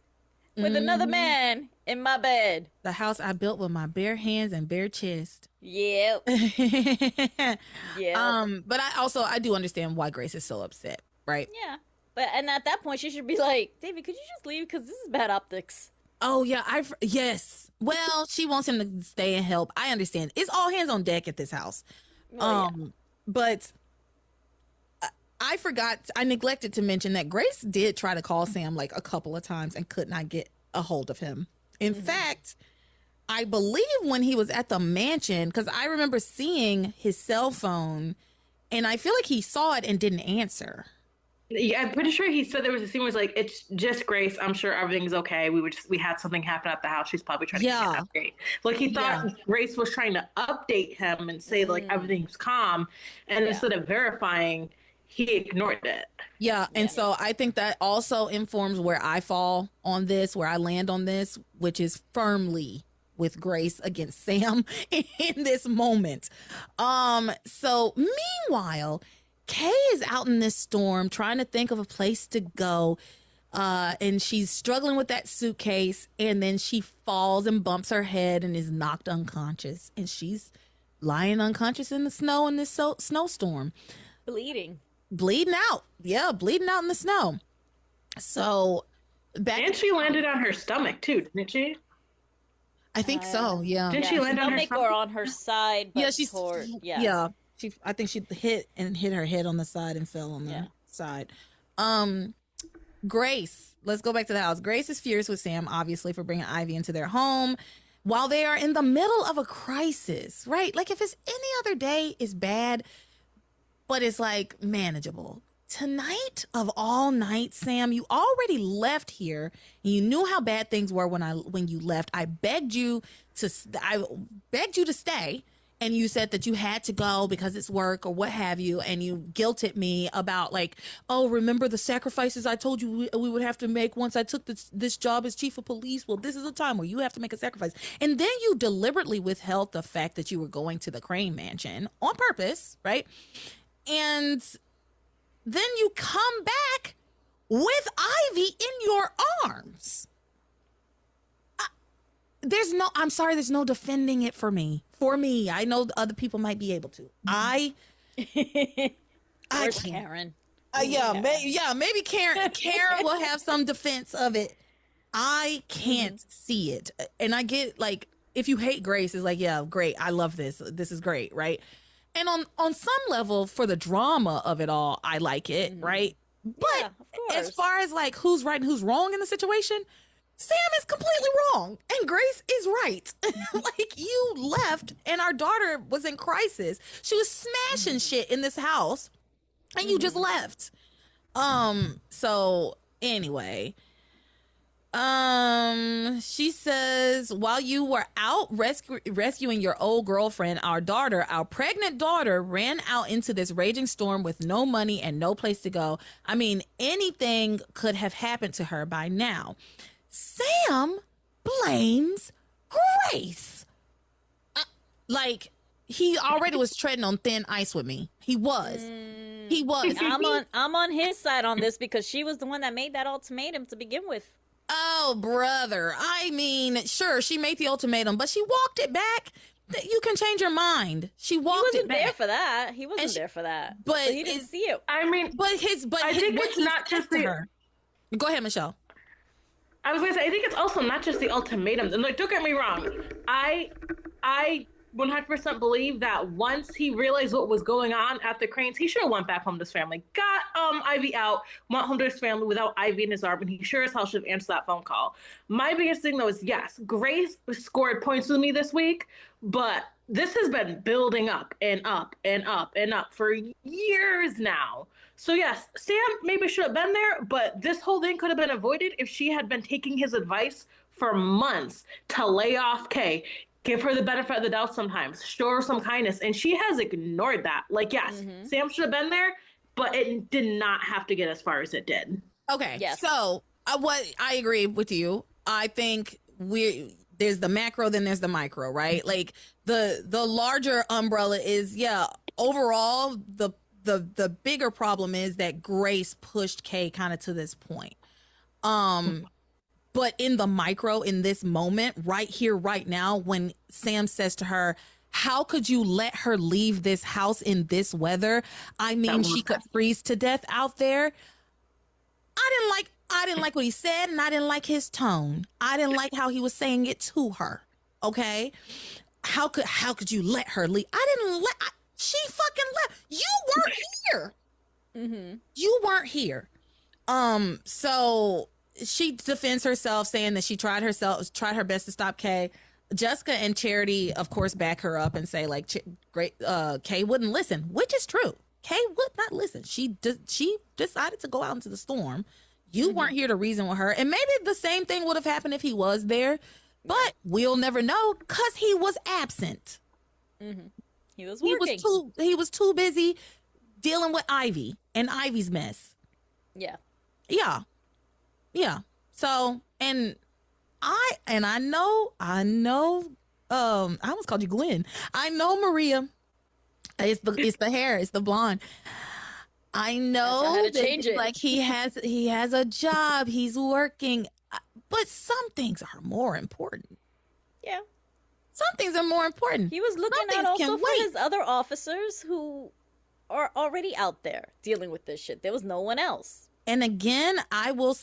with another man in my bed. The house I built with my bare hands and bare chest. Yep. Yeah. But I do understand why Grace is so upset, right? Yeah. And at that point, she should be like, David, could you just leave? Because this is bad optics. Oh, yeah. Yes. Well, she wants him to stay and help. I understand. It's all hands on deck at this house. Yeah. But I forgot, I neglected to mention that Grace did try to call Sam like a couple of times and could not get a hold of him. In fact, I believe when he was at the mansion, because I remember seeing his cell phone and I feel like he saw it and didn't answer. Yeah, I'm pretty sure he said there was a scene where it's like, it's just Grace. I'm sure everything's okay. We had something happen at the house. She's probably trying to get an update. Like he thought Grace was trying to update him and say like everything's calm. And instead of verifying, he ignored it. Yeah. And so I think that also informs where I fall on this, where I land on this, which is firmly with Grace against Sam in this moment. So meanwhile, Kay is out in this storm trying to think of a place to go. And she's struggling with that suitcase. And then she falls and bumps her head and is knocked unconscious. And she's lying unconscious in the snow in this snowstorm. Bleeding out. Yeah, bleeding out in the snow. So and she landed on her stomach too, didn't she? I think so, yeah. Didn't she land on her stomach? Or on her side? But yeah. I think she hit her head on the side and fell on the side. Grace, let's go back to the house. Grace is furious with Sam, obviously, for bringing Ivy into their home while they are in the middle of a crisis, right? Like if it's any other day, it's bad, but it's like manageable. Tonight of all nights, Sam, you already left here and you knew how bad things were when you left. I begged you to stay. And you said that you had to go because it's work or what have you. And you guilted me about like, oh, remember the sacrifices I told you we would have to make once I took this job as chief of police? Well, this is a time where you have to make a sacrifice. And then you deliberately withheld the fact that you were going to the Crane Mansion on purpose, right? And then you come back with Ivy in your arms. There's no defending it for me. For me, I know other people might be able to. I Where's Karen? Maybe Karen will have some defense of it. I can't see it. And I get like, if you hate Grace, it's like, yeah, great. I love this. This is great, right? And on some level, for the drama of it all, I like it, right? But as far as like who's right and who's wrong in the situation, Sam is completely wrong and Grace is right. Like you left and our daughter was in crisis. She was smashing shit in this house and you just left. So anyway, she says, while you were out rescuing your old girlfriend, our pregnant daughter ran out into this raging storm with no money and no place to go. I mean, anything could have happened to her by now. Sam blames Grace. Like he already was treading on thin ice with me. He was. I'm on his side on this because she was the one that made that ultimatum to begin with. Oh, brother. I mean, sure, she made the ultimatum, but she walked it back. You can change your mind. She walked it back. He wasn't there for that. He wasn't there for that. But he didn't see it. I mean, I think it's not just her. Go ahead, Michelle. I was gonna say, I think it's also not just the ultimatum. And like, don't get me wrong, I 100% believe that once he realized what was going on at the Cranes, he should have went back home to his family. Got Ivy out, went home to his family without Ivy in his arm, and he sure as hell should have answered that phone call. My biggest thing, though, is yes, Grace scored points with me this week, but this has been building up and up and up and up for years now. So yes, Sam maybe should have been there, but this whole thing could have been avoided if she had been taking his advice for months to lay off Kay. Give her the benefit of the doubt sometimes. Show her some kindness. And she has ignored that. Like, yes, Sam should have been there, but it did not have to get as far as it did. Okay. Yes. So what I agree with you. I think there's the macro, then there's the micro, right? Like the larger umbrella is, overall, the bigger problem is that Grace pushed Kay kind of to this point. But in the micro, in this moment, right here, right now, when Sam says to her, how could you let her leave this house in this weather? I mean, she could freeze to death out there. I didn't like what he said, and I didn't like his tone. I didn't like how he was saying it to her. Okay? How could you let her leave? She fucking left. You weren't here. Mm-hmm. You weren't here. So she defends herself, saying that she tried her best to stop Kay. Jessica and Charity, of course, back her up and say like, Kay wouldn't listen, which is true. Kay would not listen. She decided to go out into the storm. You weren't here to reason with her, and maybe the same thing would have happened if he was there, but we'll never know because he was absent. Mm-hmm. He was working. He was too busy dealing with Ivy and Ivy's mess. Yeah. So, and I know, I almost called you Glenn. I know Maria. It's the hair, it's the blonde. I know how to change it. Like he has a job, he's working, but some things are more important. Yeah. Some things are more important. He was looking out also for his other officers who are already out there dealing with this shit. There was no one else. And again, I will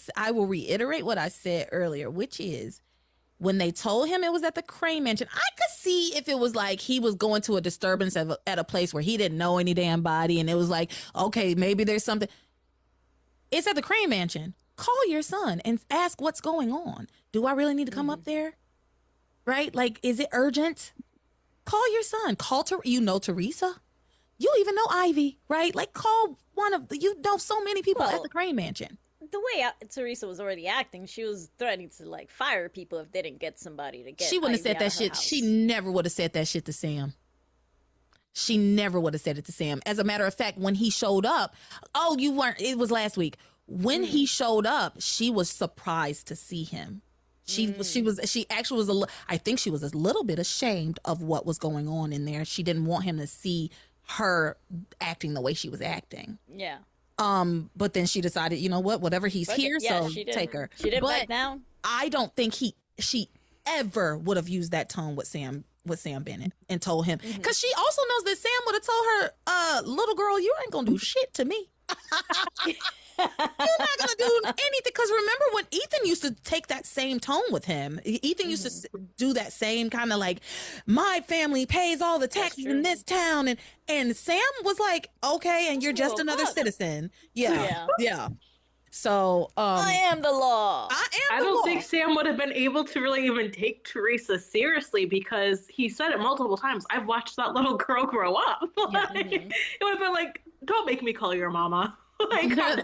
reiterate what I said earlier, which is when they told him it was at the Crane Mansion, I could see if it was like he was going to a disturbance at a place where he didn't know any damn body, and it was like, okay, maybe there's something. It's at the Crane Mansion. Call your son and ask what's going on. Do I really need to come up there? Right? Like, is it urgent? Call your son. Teresa. You even know Ivy, right? Like, call you know so many people at the Crane Mansion. The way Teresa was already acting, she was threatening to like fire people if they didn't get somebody to get. She wouldn't have said that shit. House. She never would have said that shit to Sam. She never would have said it to Sam. As a matter of fact, when he showed up, you weren't. It was last week. When he showed up, she was surprised to see him. She actually was I think she was a little bit ashamed of what was going on in there. She didn't want him to see her acting the way she was acting. Yeah. But then she decided, you know what, whatever, he's here, so take her. She didn't back down. I don't think she ever would have used that tone with Sam Bennett and told him, because she also knows that Sam would have told her, little girl, you ain't gonna do shit to me. You're not gonna do anything. Because remember when Ethan used to take that same tone with him. Ethan used to do that same kind of like, my family pays all the taxes in this town, and Sam was like, okay, and you're just another citizen. Yeah. So I am the law. I don't think Sam would have been able to really even take Teresa seriously, because he said it multiple times. I've watched that little girl grow up. It would have been like, don't make me call your mama. Exactly.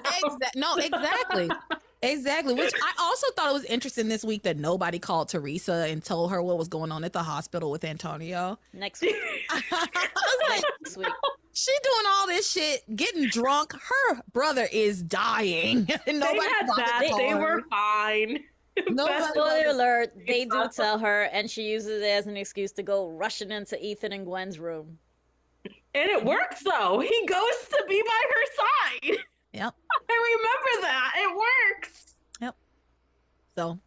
Which I also thought it was interesting this week that nobody called Teresa and told her what was going on at the hospital with Antonio. Next week. I was like, next week. She doing all this shit, getting drunk. Her brother is dying. They were fine. Spoiler alert, they do tell her, and she uses it as an excuse to go rushing into Ethan and Gwen's room. And it works, though. He goes to be by her side. Yep. I remember that. It works. Yep. So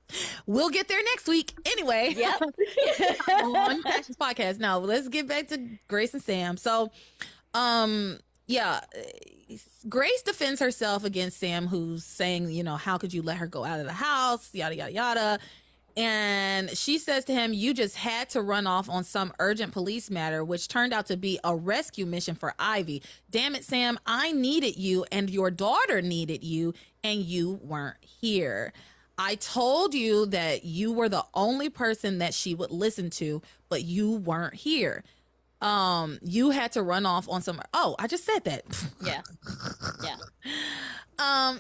we'll get there next week. Anyway. Yep. On Passions Podcast. Now, let's get back to Grace and Sam. So, Grace defends herself against Sam, who's saying, how could you let her go out of the house? Yada, yada, yada. And she says to him, you just had to run off on some urgent police matter, which turned out to be a rescue mission for Ivy. Damn it, Sam, I needed you and your daughter needed you, and you weren't here. I told you that you were the only person that she would listen to, but you weren't here. You had to run off on some. Oh, I just said that. Yeah.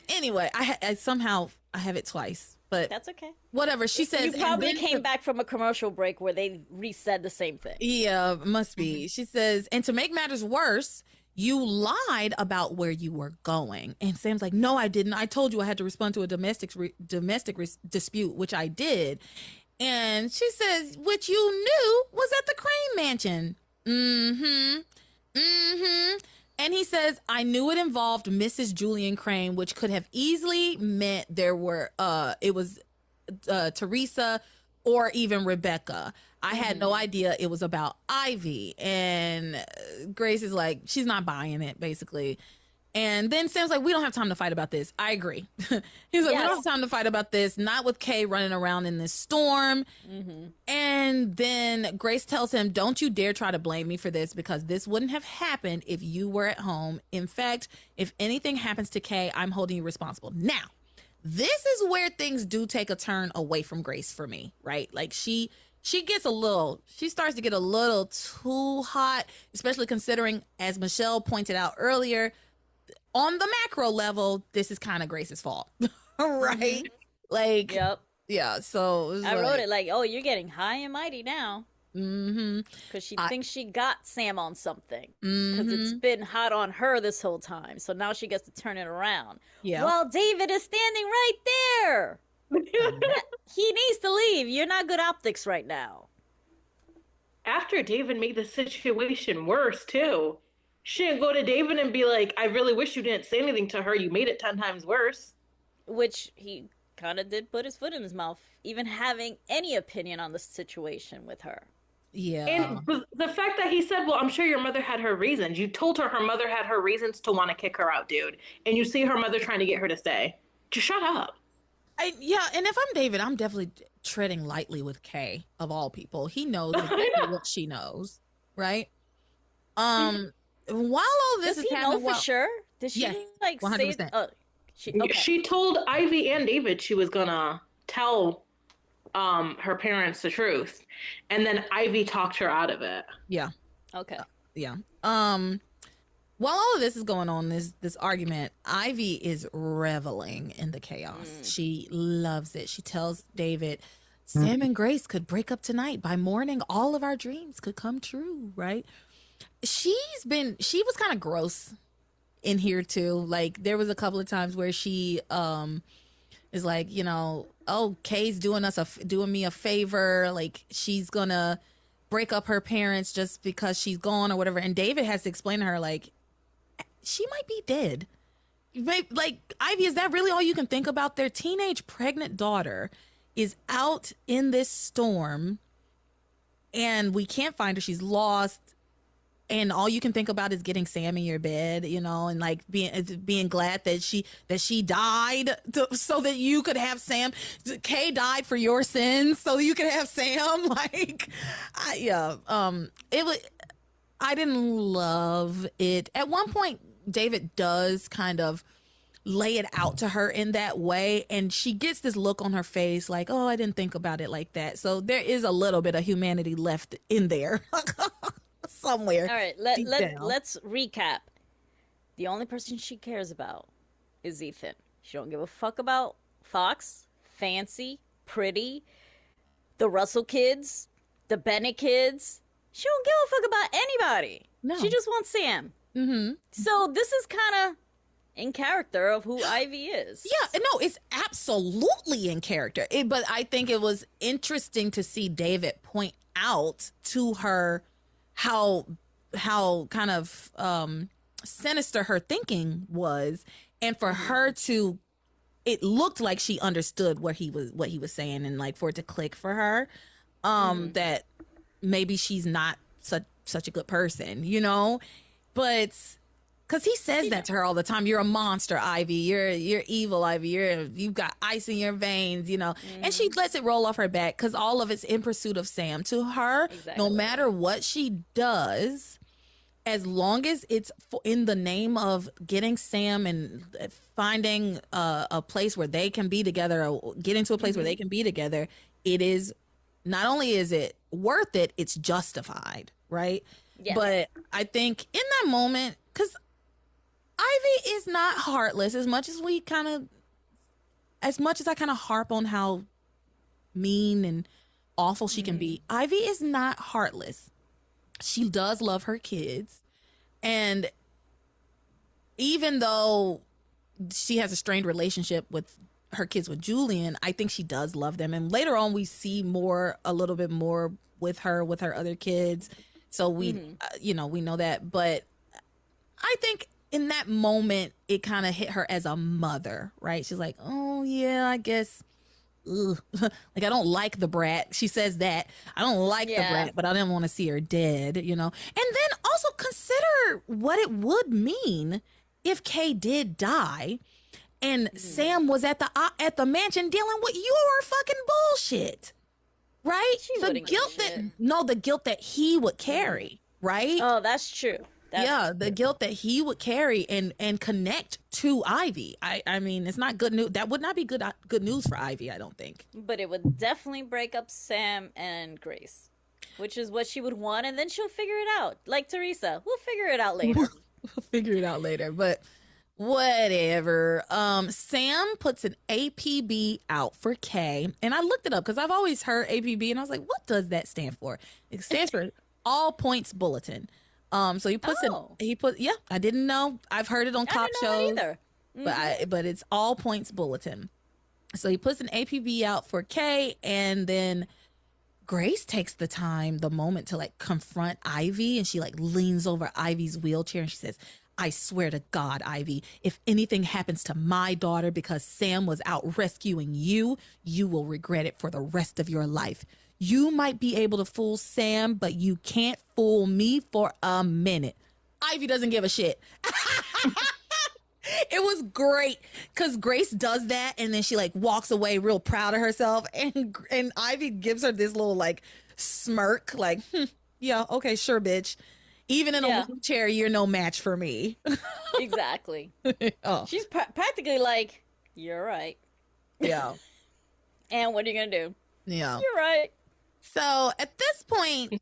Anyway, I somehow have it twice, but That's okay. whatever. She says, You probably and then came back from a commercial break where they resaid the same thing. Yeah, must be. She says, and to make matters worse, you lied about where you were going. And Sam's like, no, I didn't. I told you I had to respond to a domestic dispute, which I did. And she says, which you knew was at the Crane Mansion. And he says, I knew it involved Mrs. Julian Crane, which could have easily meant there were, it was Teresa or even Rebecca. I had no idea it was about Ivy. And Grace is like, she's not buying it, basically. And then Sam's like, we don't have time to fight about this. I agree. He's like, we don't have time to fight about this. Not with Kay running around in this storm. And then Grace tells him, don't you dare try to blame me for this, because this wouldn't have happened if you were at home. In fact, if anything happens to Kay, I'm holding you responsible. Now, this is where things do take a turn away from Grace for me, right? Like she starts to get a little too hot, especially considering, as Michelle pointed out earlier, on the macro level, this is kind of Grace's fault, right? Like, Yep. yeah. So I wrote it like, oh, you're getting high and mighty now. Because she thinks she got Sam on something. Because it's been hot on her this whole time. So now she gets to turn it around. Yeah. Well, David is standing right there. He needs to leave. You're not good optics right now. After David made the situation worse, too. She didn't go to David and be like, I really wish you didn't say anything to her. You made it 10 times worse. Which he kind of did put his foot in his mouth, even having any opinion on the situation with her. Yeah. And the fact that he said, well, I'm sure your mother had her reasons. You told her mother had her reasons to want to kick her out, dude. And you see her mother trying to get her to stay. Just shut up. And if I'm David, I'm definitely treading lightly with Kay, of all people. He knows exactly what she knows, right? While all this Does is he happening, know for sure? Did she Yes, like 100%. say? Oh, okay. She told Ivy and David she was gonna tell her parents the truth, and then Ivy talked her out of it. Yeah. Okay. Yeah. While all of this is going on, this argument, Ivy is reveling in the chaos. She loves it. She tells David, Sam and Grace could break up tonight. By morning, all of our dreams could come true, right? She was kind of gross in here too. Like, there was a couple of times where she is like, oh, Kay's doing me a favor. Like, she's gonna break up her parents just because she's gone or whatever. And David has to explain to her, like, she might be dead. Like, Ivy, is that really all you can think about? Their teenage pregnant daughter is out in this storm and we can't find her. She's lost. And all you can think about is getting Sam in your bed, and like being glad that she died so that you could have Sam. Kay died for your sins so you could have Sam. Like, it was. I didn't love it. At one point, David does kind of lay it out to her in that way, and she gets this look on her face like, oh, I didn't think about it like that. So there is a little bit of humanity left in there. Somewhere. All right, let's recap. The only person she cares about is Ethan. She don't give a fuck about Fox, Fancy, Pretty, the Russell kids, the Bennett kids. She don't give a fuck about anybody. No. She just wants Sam. So this is kind of in character of who Ivy is. Yeah, no, it's absolutely in character. But I think it was interesting to see David point out to her how kind of sinister her thinking was, and for her to, it looked like she understood what he was saying, and like for it to click for her, that maybe she's not such a good person, but Because he says that to her all the time. You're a monster, Ivy. You're evil, Ivy. You've got ice in your veins, you know. And she lets it roll off her back because all of it's in pursuit of Sam. To her, no matter what she does, as long as it's in the name of getting Sam and finding a place where they can be together, or getting to a place where they can be together, it is, not only is it worth it, it's justified, right? Yes. But I think in that moment, because Ivy is not heartless, as much as I kind of harp on how mean and awful she can be. Ivy is not heartless. She does love her kids. And even though she has a strained relationship with her kids with Julian, I think she does love them. And later on, we see a little bit more with her other kids. So we know that. But I think in that moment, it kind of hit her as a mother, right? She's like, oh, yeah, I guess. Ugh. Like, I don't like the brat. She says that. I don't like the brat, but I didn't want to see her dead, you know? And then also consider what it would mean if Kay did die and Sam was at the mansion dealing with your fucking bullshit, right? The guilt that he would carry, right? Oh, that's true. The guilt that he would carry and connect to Ivy. I mean, it's not good news. That would not be good news for Ivy, I don't think. But it would definitely break up Sam and Grace, which is what she would want, and then she'll figure it out. Like Teresa, we'll figure it out later. We'll figure it out later, but whatever. Sam puts an APB out for Kay, and I looked it up because I've always heard APB, and I was like, what does that stand for? It stands for All Points Bulletin. So he puts I didn't know. I've heard it on cop shows either. But it's All Points Bulletin. So he puts an APB out for Kay, and then Grace takes the moment to like confront Ivy, and she like leans over Ivy's wheelchair and she says, I swear to God, Ivy, if anything happens to my daughter because Sam was out rescuing you, you will regret it for the rest of your life. You might be able to fool Sam, but you can't fool me for a minute. Ivy doesn't give a shit. It was great because Grace does that, and then she like walks away real proud of herself, and Ivy gives her this little like smirk, like, yeah, okay, sure, bitch. Even in a wheelchair, you're no match for me. Exactly. She's practically like, you're right. Yeah. And what are you gonna do? Yeah. You're right. So at this point,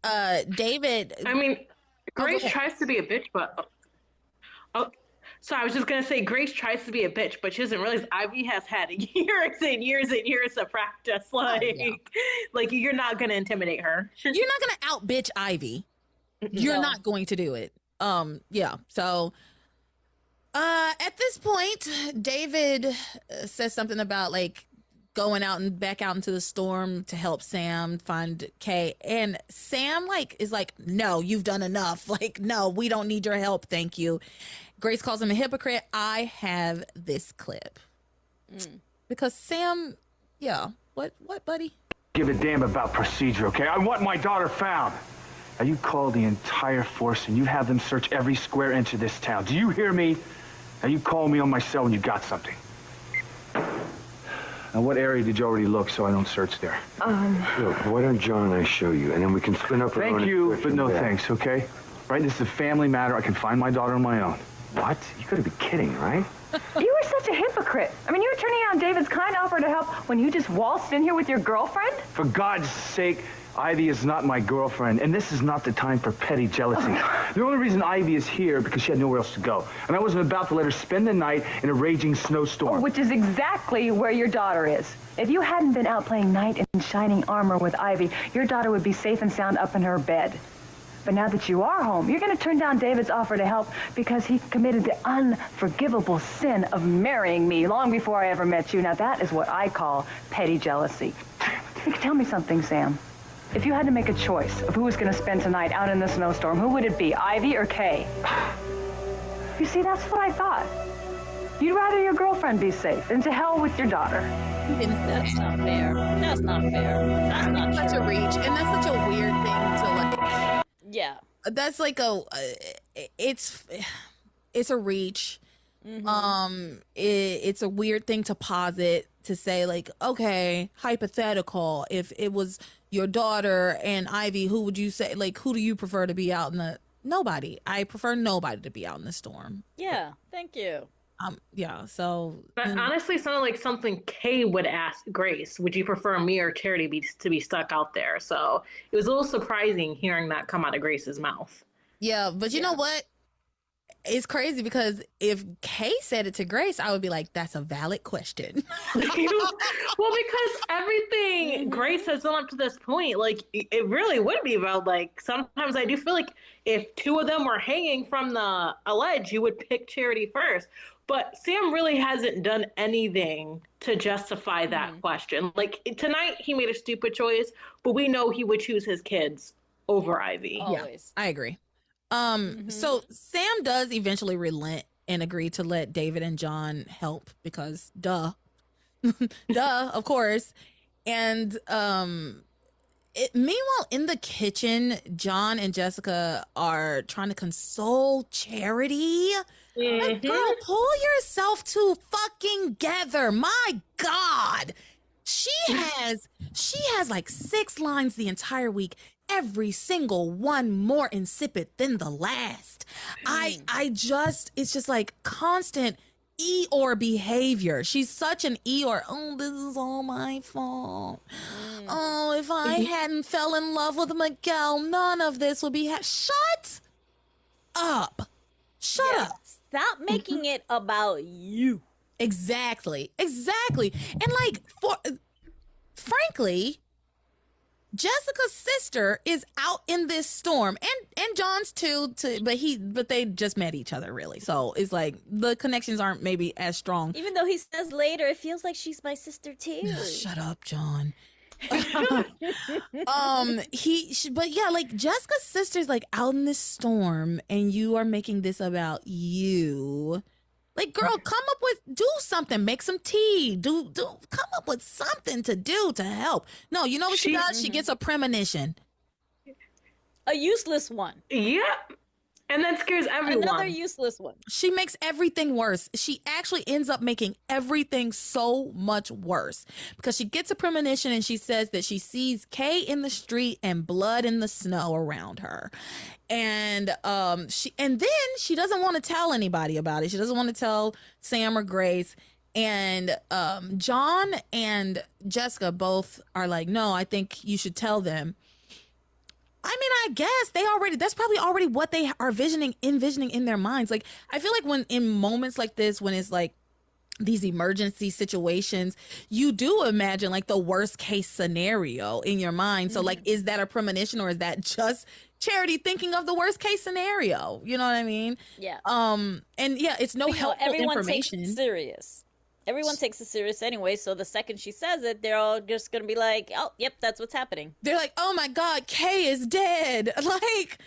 David. I mean, Grace tries to be a bitch, but so I was just gonna say Grace tries to be a bitch, but she doesn't realize Ivy has had years and years and years of practice. Like you're not gonna intimidate her. You're not gonna out bitch Ivy. You're not going to do it. So at this point, David says something about like going out and back out into the storm to help Sam find Kay, and Sam is like, no, you've done enough. Like, no, we don't need your help, thank you. Grace calls him a hypocrite. I have this clip because Sam, what, buddy? Give a damn about procedure, okay? I want my daughter found. Now you call the entire force and you have them search every square inch of this town. Do you hear me? Now you call me on my cell when you got something. Now, what area did you already look so I don't search there? Look, why don't John and I show you, and then we can spin up. Thank you, but no thanks, okay? Right, this is a family matter. I can find my daughter on my own. What? You gotta be kidding, right? You were such a hypocrite. I mean, you were turning down David's kind offer to help when you just waltzed in here with your girlfriend? For God's sake, Ivy is not my girlfriend, and this is not the time for petty jealousy. The only reason Ivy is here because she had nowhere else to go, and I wasn't about to let her spend the night in a raging snowstorm. Which is exactly where your daughter is. If you hadn't been out playing knight in shining armor with Ivy, your daughter would be safe and sound up in her bed. But now that you are home, you're going to turn down David's offer to help because he committed the unforgivable sin of marrying me long before I ever met you. Now that is what I call petty jealousy. Tell me something, Sam. If you had to make a choice of who was going to spend tonight out in the snowstorm, who would it be, Ivy or Kay? You see, that's what I thought. You'd rather your girlfriend be safe than to hell with your daughter. That's not fair. That's not fair. That's not such a reach, and that's such a weird thing to like. Yeah. That's like it's it's a reach. It's a weird thing to posit, to say like, okay, hypothetical, if it was your daughter and Ivy, who would you say, like, who do you prefer to be out in the... Nobody. I prefer nobody to be out in the storm. Yeah, thank you. Yeah, so... But honestly, sounded like something Kay would ask Grace. Would you prefer me or Charity to be stuck out there? So it was a little surprising hearing that come out of Grace's mouth. Yeah, but you know what? It's crazy because if Kay said it to Grace, I would be like, that's a valid question. Well, because everything Grace has done up to this point, like, it really would be about, like, sometimes I do feel like if two of them were hanging from the ledge, you would pick Charity first. But Sam really hasn't done anything to justify that question. Like, tonight he made a stupid choice, but we know he would choose his kids over Ivy. Always. Yeah, I agree. So Sam does eventually relent and agree to let David and John help because duh, of course. And meanwhile, in the kitchen, John and Jessica are trying to console Charity. Like, girl, pull yourself to fucking together. My God. She has like 6 lines the entire week. Every single one more insipid than the last. It's just like constant Eeyore behavior. She's such an Eeyore. Oh, this is all my fault. Oh, if I hadn't fell in love with Miguel, none of this would be. Shut up. Shut up. Stop making it about you. Exactly. And like, frankly, Jessica's sister is out in this storm, and John's too. But they just met each other, really. So it's like the connections aren't maybe as strong. Even though he says later, it feels like she's my sister too. Shut up, John. But yeah, like Jessica's sister's like out in this storm, and you are making this about you. Like, girl, do something, make some tea, come up with something to do to help. No, you know what she does? She gets a premonition. A useless one. Yep. And that scares everyone. Another useless one. She makes everything worse. She actually ends up making everything so much worse because she gets a premonition and she says that she sees Kay in the street and blood in the snow around her. And then she doesn't want to tell anybody about it. She doesn't want to tell Sam or Grace. And John and Jessica both are like, no, I think you should tell them. I mean, I guess that's probably already what they are envisioning in their minds. Like, I feel like when in moments like this, when it's like these emergency situations, you do imagine like the worst case scenario in your mind. So like, is that a premonition or is that just Charity thinking of the worst case scenario? You know what I mean? Yeah. And yeah, it's no helpful everyone information. Takes it serious. Everyone takes it serious anyway, so the second she says it, they're all just going to be like, oh, yep, that's what's happening. They're like, oh my God, Kay is dead. Like,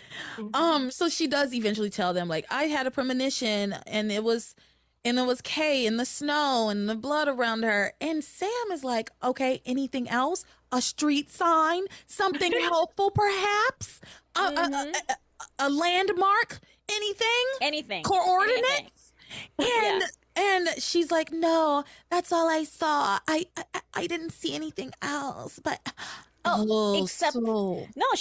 so she does eventually tell them, like, I had a premonition and it was Kay in the snow and the blood around her. And Sam is like, okay, anything else? A street sign? Something helpful, perhaps? A landmark? Anything? Coordinates? Anything. And she's like, no, that's all I saw. I didn't see anything else. But she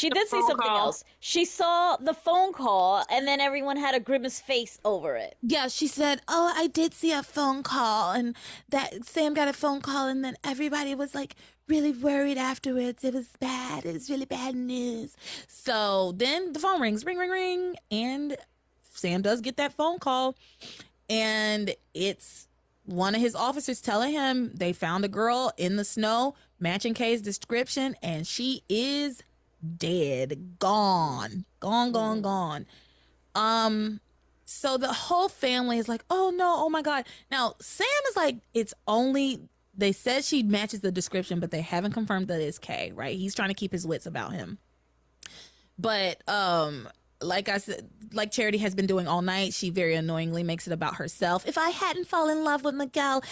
did see something else. She saw the phone call, and then everyone had a grimace face over it. Yeah, she said, oh, I did see a phone call, and that Sam got a phone call, and then everybody was like really worried afterwards. It was bad. It was really bad news. So then the phone rings, ring, ring, ring, and Sam does get that phone call. And it's one of his officers telling him they found a girl in the snow matching Kay's description, and she is dead, gone. So the whole family is like, oh no, oh my God. Now Sam is like, they said she matches the description, but they haven't confirmed that it's Kay, right? He's trying to keep his wits about him. But like I said, like Charity has been doing all night, she very annoyingly makes it about herself. If I hadn't fallen in love with Miguel,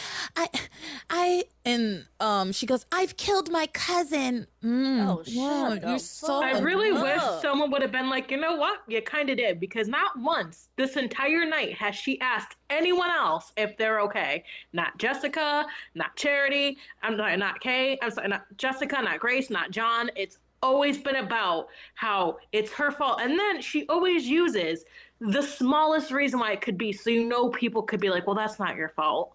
she goes, I've killed my cousin. You're so I really wish someone would have been like, you know what? You kind of did, because not once this entire night has she asked anyone else if they're okay. Not Jessica, not Charity. I'm sorry, not Kay. I'm sorry, not Jessica, not Grace, not John. It's always been about how it's her fault. And then she always uses the smallest reason why it could be. So, people could be like, well, that's not your fault.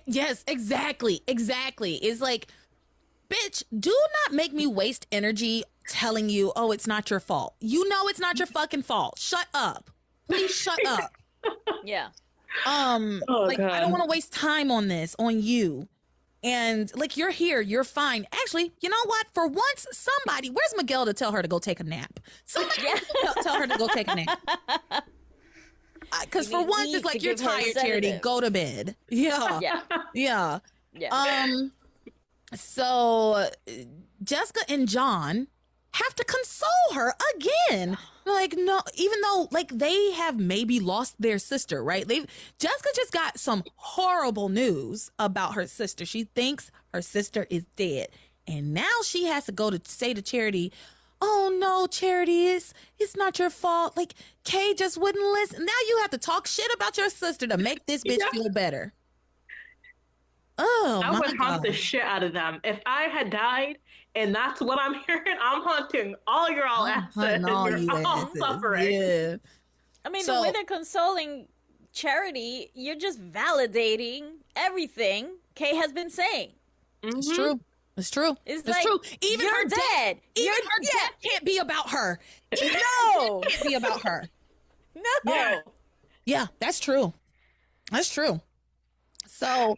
Yes, exactly. It's like, bitch, do not make me waste energy telling you, oh, it's not your fault. You know it's not your fucking fault. Shut up. Please shut up. Yeah. God. I don't want to waste time on this, on you. And like, you're here, you're fine. Actually, you know what? For once, somebody, where's Miguel to tell her to go take a nap? Somebody tell her to go take a nap. Because for once, it's like, you're tired, Charity. Go to bed. Yeah. So Jessica and John have to console her again. Like, no, even though like they have maybe lost their sister, right? Jessica just got some horrible news about her sister. She thinks her sister is dead. And now she has to go to say to Charity, oh no, Charity, it's not your fault. Like, Kay just wouldn't listen. Now you have to talk shit about your sister to make this bitch feel better. Oh, I would haunt the shit out of them. If I had died and that's what I'm hearing, I'm haunting all your asses. You're all suffering. Yeah. I mean, the way they're consoling Charity, you're just validating everything Kay has been saying. Mm-hmm. It's true. It's true. It's like, true. Even her death. Even her death can't be about her. No, it can't be about her. No. Yeah, that's true. That's true. So,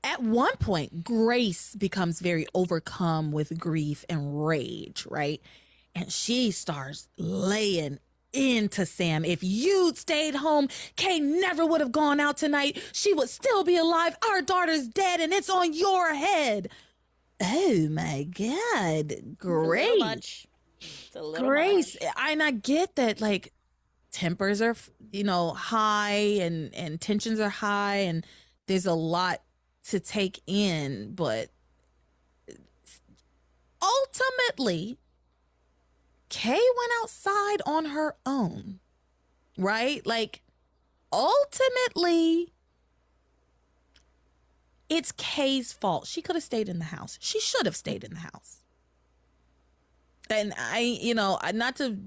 at one point, Grace becomes very overcome with grief and rage, right? And she starts laying into Sam. If you'd stayed home, Kay never would have gone out tonight. She would still be alive. Our daughter's dead, and it's on your head. Oh my God, Grace! Grace, and I get that, like, tempers are, high and tensions are high, and there's a lot to take in, but ultimately, Kay went outside on her own, right? Like, ultimately, it's Kay's fault. She could have stayed in the house. She should have stayed in the house. And not to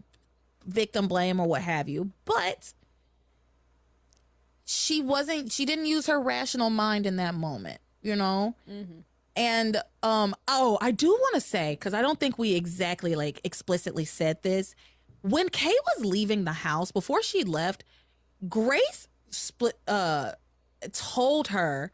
victim blame or what have you, but she didn't use her rational mind in that moment, Mm-hmm. And I do want to say, because I don't think we exactly like explicitly said this, when Kay was leaving the house, before she left, Grace told her,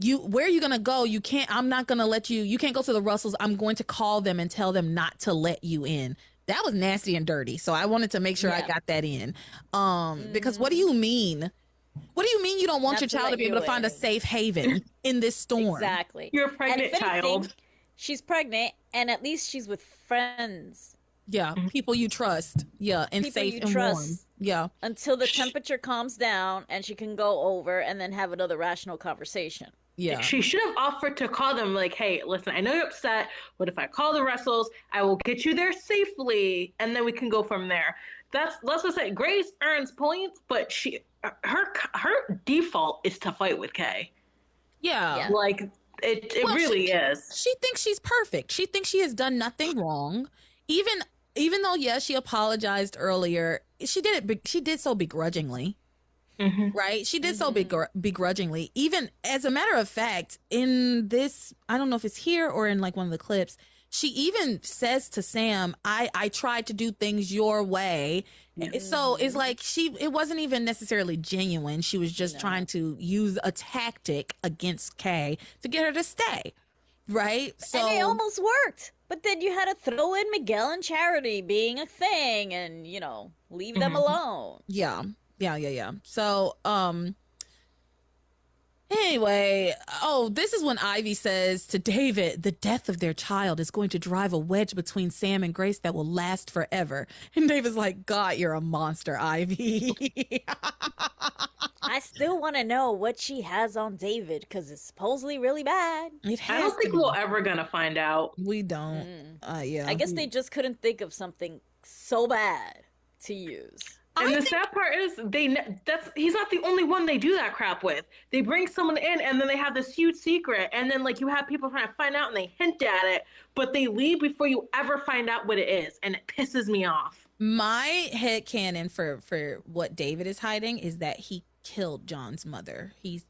where are you gonna go? I'm not gonna let you can't go to the Russells. I'm going to call them and tell them not to let you in. That was nasty and dirty. So I wanted to make sure I got that in. Because what do you mean? What do you mean you don't want your child to be able to find a safe haven in this storm? Exactly. You're a pregnant child. She's pregnant, and at least she's with friends. Yeah, people you trust. Yeah, and people safe and warm. Yeah. Until the temperature calms down and she can go over and then have another rational conversation. Yeah. She should have offered to call them like, hey, listen, I know you're upset, but if I call the Russells, I will get you there safely, and then we can go from there. Let's just say Grace earns points, but her default is to fight with Kay. Yeah. Like, it really is. She thinks she's perfect. She thinks she has done nothing wrong. Even though, yes, she apologized earlier, she did so begrudgingly. Mm-hmm. Right? She did so begrudgingly. Even, as a matter of fact, in this, I don't know if it's here or in like one of the clips, she even says to Sam, I tried to do things your way. Mm-hmm. So it's like it wasn't even necessarily genuine. She was just trying to use a tactic against Kay to get her to stay. Right? So, and it almost worked. But then you had to throw in Miguel and Charity being a thing and, leave them alone. Yeah. So, Anyway, this is when Ivy says to David, the death of their child is going to drive a wedge between Sam and Grace that will last forever. And David's like, God, you're a monster, Ivy. I still want to know what she has on David because it's supposedly really bad. I don't think we're ever going to find out. We don't. Yeah. I guess they just couldn't think of something so bad to use. And the sad part is he's not the only one they do that crap with. They bring someone in and then they have this huge secret and then like you have people trying to find out and they hint at it, but they leave before you ever find out what it is, and it pisses me off. My headcanon for what David is hiding is that he killed John's mother. He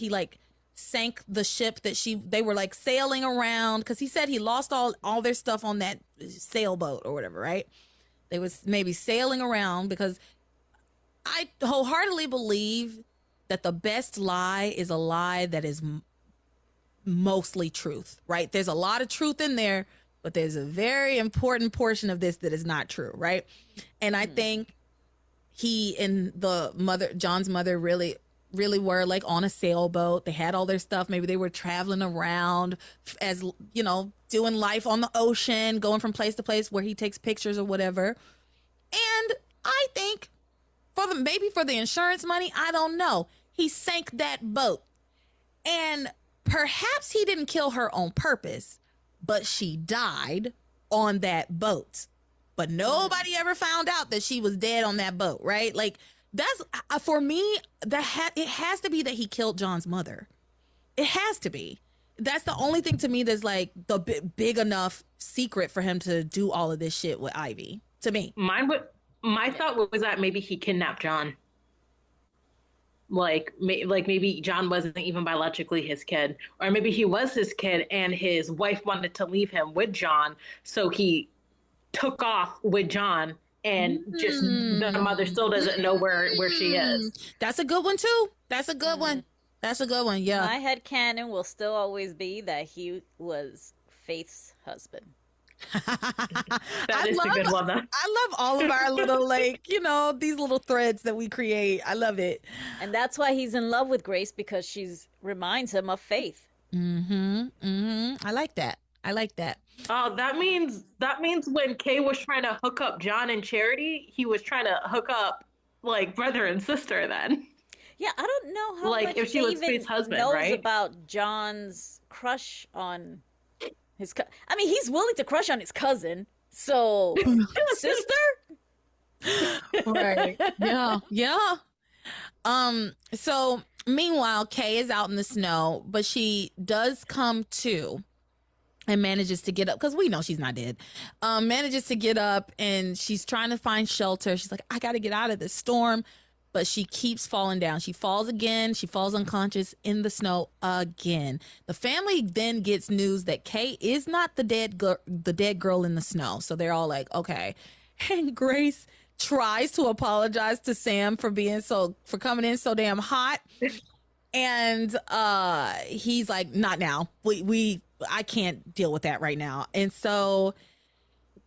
like sank the ship that they were like sailing around, because he said he lost all their stuff on that sailboat or whatever, right? They was maybe sailing around, because I wholeheartedly believe that the best lie is a lie that is mostly truth, right? There's a lot of truth in there, but there's a very important portion of this that is not true, right? And I think he and John's mother really were like on a sailboat. They had all their stuff. Maybe they were traveling around as, you know, doing life on the ocean, going from place to place where he takes pictures or whatever. And I think maybe for the insurance money, I don't know, he sank that boat. And perhaps he didn't kill her on purpose, but she died on that boat. But nobody ever found out that she was dead on that boat, right? Like, that's, for me, it has to be that he killed John's mother. It has to be. That's the only thing to me that's like the big enough secret for him to do all of this shit with Ivy, to me. My thought was that maybe he kidnapped John. Like maybe John wasn't even biologically his kid, or maybe he was his kid and his wife wanted to leave him with John, so he took off with John, and just the mother still doesn't know where she is. That's a good one too. That's a good one. That's a good one. Yeah. My headcanon will still always be that he was Faith's husband. That is a good one, though. I love all of our little, like, you know, these little threads that we create. I love it. And that's why he's in love with Grace, because she reminds him of Faith. I like that. Oh, that means when Kay was trying to hook up John and Charity, he was trying to hook up like brother and sister then. Yeah, I don't know how like much if she was David Faith's husband, knows right? about John's crush on his I mean, he's willing to crush on his cousin. So, sister? Right. Yeah. So meanwhile, Kay is out in the snow, but she does come to and manages to get up, because we know she's not dead. Manages to get up, and she's trying to find shelter. She's like, I got to get out of this storm. But she keeps falling down. She falls again. She falls unconscious in the snow again. The family then gets news that Kay is not the dead girl in the snow. So they're all like, okay. And Grace tries to apologize to Sam for coming in so damn hot. And he's like, not now. I can't deal with that right now. And so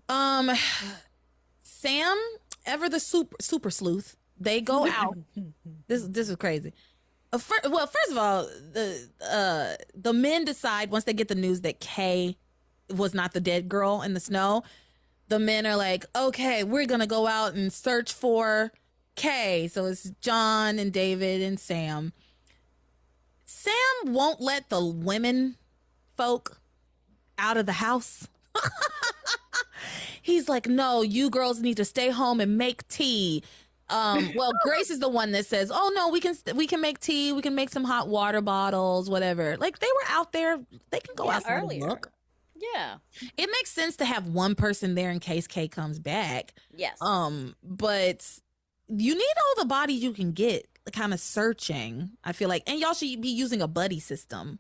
Sam, ever the super sleuth, they go out. This is crazy. First of all, the men decide, once they get the news that Kay was not the dead girl in the snow, the men are like, okay, we're gonna go out and search for Kay. So it's John and David and Sam. Sam won't let the women folk out of the house. He's like, no, you girls need to stay home and make tea. Well, Grace is the one that says, oh no, we can make tea, we can make some hot water bottles, whatever. Like, they were out there, they can go out earlier. Look. Yeah. It makes sense to have one person there in case Kay comes back. Yes. But you need all the bodies you can get, kind of searching, I feel like. And y'all should be using a buddy system,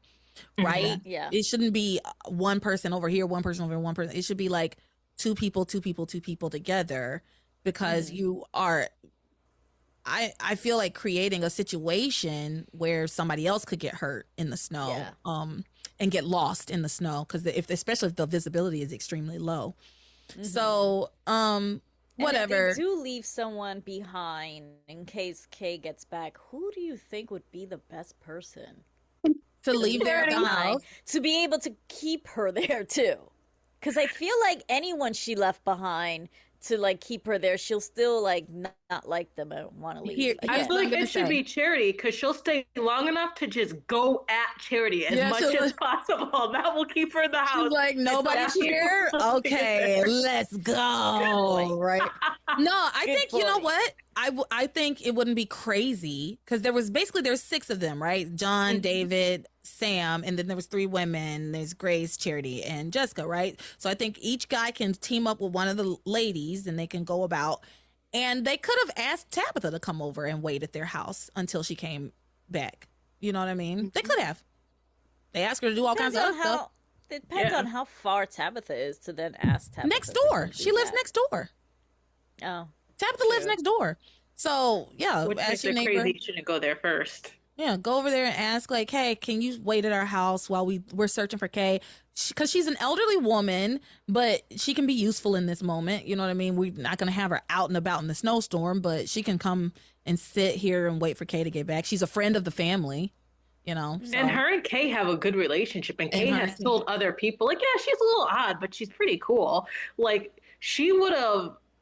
right? Yeah. It shouldn't be one person over here, one person over here, one person. It should be like two people together, because you are, I feel like, creating a situation where somebody else could get hurt in the snow, and get lost in the snow, because especially if the visibility is extremely low. So, whatever. And if they do leave someone behind in case Kay gets back, who do you think would be the best person? to leave there at the house. To be able to keep her there too. Because I feel like anyone she left behind to like keep her there, she'll still like not like them and want to leave. I feel like it should be Charity, because she'll stay long enough to just go at Charity as much as possible. That will keep her in the house. She's like, nobody's here? Okay, let's go. Right? No, I think, you know what? I think it wouldn't be crazy, because there's 6 of them, right? John, David, Sam, and then there was 3 women. There's Grace, Charity, and Jessica, right? So I think each guy can team up with one of the ladies, and they can go about. And they could have asked Tabitha to come over and wait at their house until she came back. You know what I mean? They could have. They asked her to do all kinds of other stuff. It depends on how far Tabitha is to then ask Tabitha. Next door. She lives next door. Oh. Tabitha lives next door. So, yeah. Which makes it crazy you shouldn't go there first. Yeah, go over there and ask, like, hey, can you wait at our house while we're searching for Kay? Because she's an elderly woman, but she can be useful in this moment. You know what I mean? We're not going to have her out and about in the snowstorm, but she can come and sit here and wait for Kay to get back. She's a friend of the family, you know. So. And her and Kay have a good relationship, and Kay has told other people, like, yeah, she's a little odd, but she's pretty cool. Like,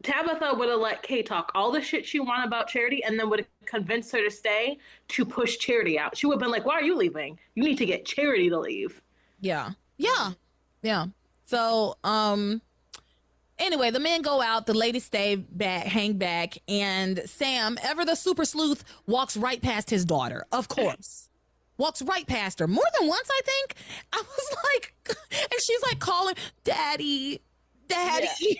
Tabitha would have let Kay talk all the shit she wanted about Charity, and then would have convinced her to stay to push Charity out. She would have been like, why are you leaving? You need to get Charity to leave. Yeah. So, anyway, the men go out, the ladies stay back, hang back, and Sam, ever the super sleuth, walks right past his daughter, of course. Walks right past her. More than once, I think. I was like, and she's like calling, Daddy. Yeah. It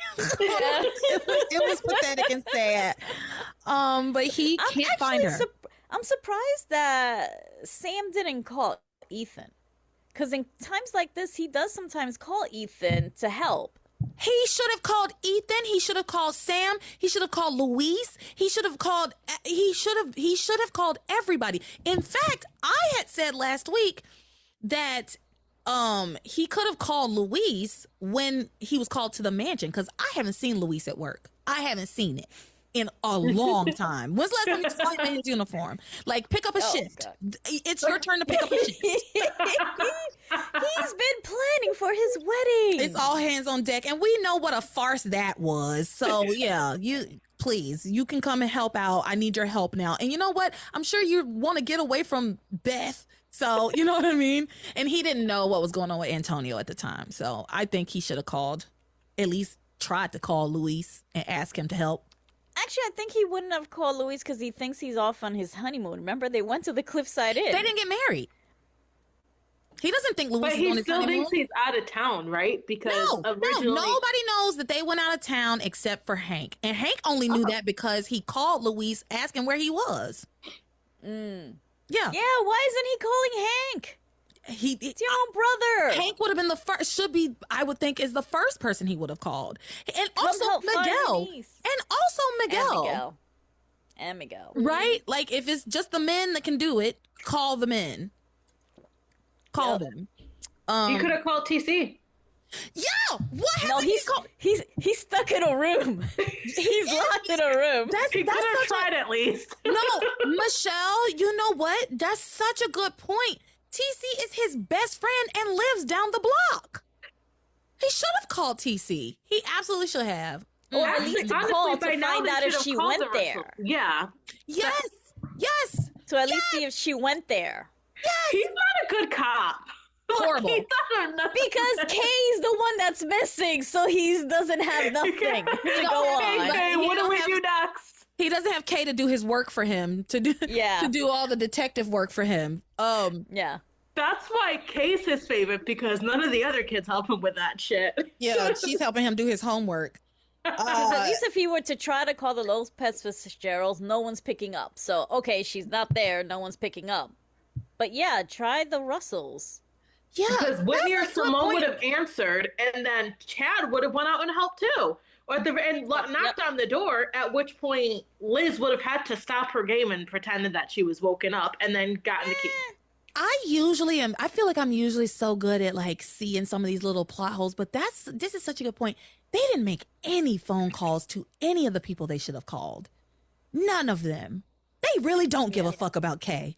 was pathetic and sad. But he can't find her. I'm surprised that Sam didn't call Ethan. Because in times like this, he does sometimes call Ethan to help. He should have called Ethan. He should have called Sam. He should have called Luis. He should have called everybody. In fact, I had said last week that he could have called Luis when he was called to the mansion, because I haven't seen Luis at work. I haven't seen it in a long time. When's the last time you saw him in his uniform? Like, pick up a shift. God. It's your turn to pick up a shift. He's been planning for his wedding. It's all hands on deck, and we know what a farce that was. So yeah, you can come and help out. I need your help now. And you know what? I'm sure you want to get away from Beth. So, you know what I mean? And he didn't know what was going on with Antonio at the time. So I think he should have called, at least tried to call Luis and ask him to help. Actually, I think he wouldn't have called Luis because he thinks he's off on his honeymoon. Remember, they went to the Cliffside Inn. They didn't get married. He doesn't think Luis is on his honeymoon. But he still thinks he's out of town, right? Because originally... nobody knows that they went out of town except for Hank. And Hank only knew that because he called Luis asking where he was. Yeah. Yeah, why isn't he calling Hank? It's your own brother. Hank would have been the first, I would think, is the first person he would have called. And also Miguel. And Miguel. Right? Like, if it's just the men that can do it, call the men. Call them. You could have called TC. Yeah, what happened? No, he's stuck in a room. He's locked in a room. He could have tried at least. No, Michelle, you know what? That's such a good point. TC is his best friend and lives down the block. He should have called TC. He absolutely should have. Or at least call to find out if she went there. Yeah. Yes. To at least see if she went there. Yes. He's not a good cop. Horrible. Because Kay's the one that's missing, so he doesn't have nothing to go on. Hey, what do we do next? He doesn't have Kay to do his work for him, to do all the detective work for him. Yeah. That's why Kay's his favorite, because none of the other kids help him with that shit. Yeah, she's helping him do his homework. Because at least if he were to try to call the Lopez-Fitzgeralds, no one's picking up. So, okay, she's not there, no one's picking up. But yeah, try the Russells. Yeah, because Whitney or Simone would have answered, and then Chad would have went out and helped too, and knocked on the door. At which point, Liz would have had to stop her game and pretended that she was woken up, and then gotten the key. I feel like I'm usually so good at like seeing some of these little plot holes, but this is such a good point. They didn't make any phone calls to any of the people they should have called. None of them. They really don't give a fuck about Kay.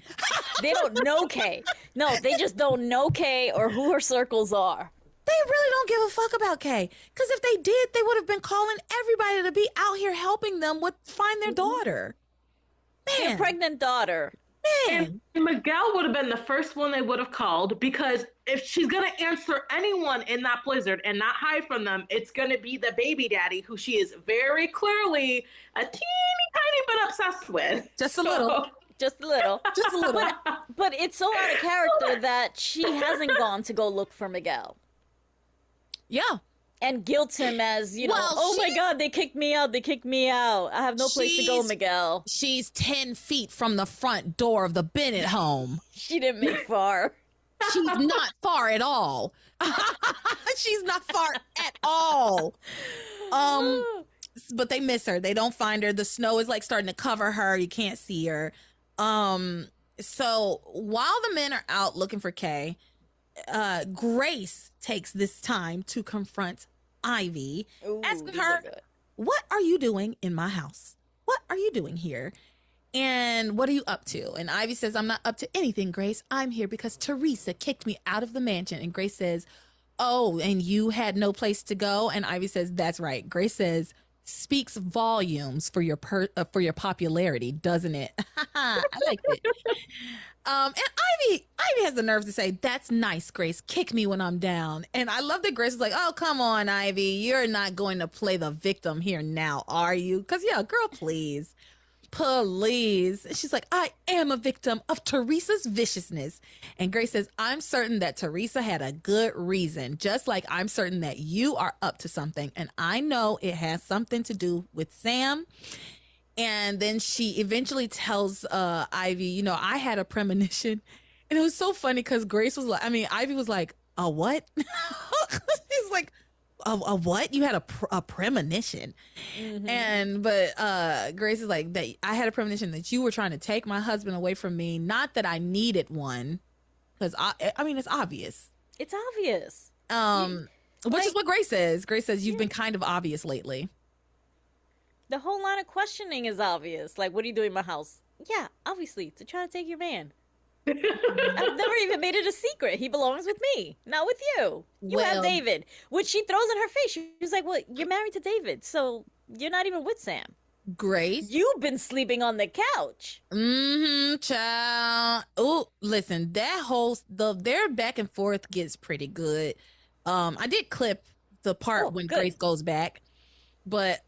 They don't know Kay. No, they just don't know Kay or who her circles are. They really don't give a fuck about Kay. Because if they did, they would have been calling everybody to be out here helping them find their daughter. Man. Their pregnant daughter. Man. And Miguel would have been the first one they would have called, because if she's going to answer anyone in that blizzard and not hide from them, it's going to be the baby daddy, who she is very clearly a teeny tiny bit obsessed with. Just a little. Just a little. Just a little. But it's so out of character that she hasn't gone to go look for Miguel. Yeah. And guilt him as, oh my God, they kicked me out. They kicked me out. I have no place to go, Miguel. She's 10 feet from the front door of the Bennett home. She didn't make far. She's not far at all. She's not far at all. But they miss her. They don't find her. The snow is like starting to cover her. You can't see her. So while the men are out looking for Kay, Grace takes this time to confront Ivy, asking her, what are you doing in my house? What are you doing here? And what are you up to? And Ivy says, I'm not up to anything, Grace. I'm here because Teresa kicked me out of the mansion. And Grace says, oh, and you had no place to go? And Ivy says, that's right. Grace says, speaks volumes for your popularity, doesn't it? I like it. And Ivy has the nerve to say, that's nice, Grace. Kick me when I'm down. And I love that Grace is like, oh, come on, Ivy. You're not going to play the victim here now, are you? Because, yeah, girl, please. Please. She's like, I am a victim of Teresa's viciousness. And Grace says, I'm certain that Teresa had a good reason, just like I'm certain that you are up to something. And I know it has something to do with Sam. And then she eventually tells Ivy, I had a premonition. And it was so funny because Grace was like, Ivy was like, a what? He's like, a what? You had a premonition. Mm-hmm. But Grace is like, that I had a premonition that you were trying to take my husband away from me. Not that I needed one. Because, it's obvious. It's obvious. Which is what Grace says. Grace says, you've been kind of obvious lately. The whole line of questioning is obvious. Like, what are you doing in my house? Yeah, obviously, to try to take your man. I've never even made it a secret. He belongs with me, not with you. You have David, which she throws in her face. She's like, well, you're married to David, so you're not even with Sam. Grace? You've been sleeping on the couch. Mm-hmm, child. Oh, listen, their back and forth gets pretty good. I did clip the part when Grace goes back, but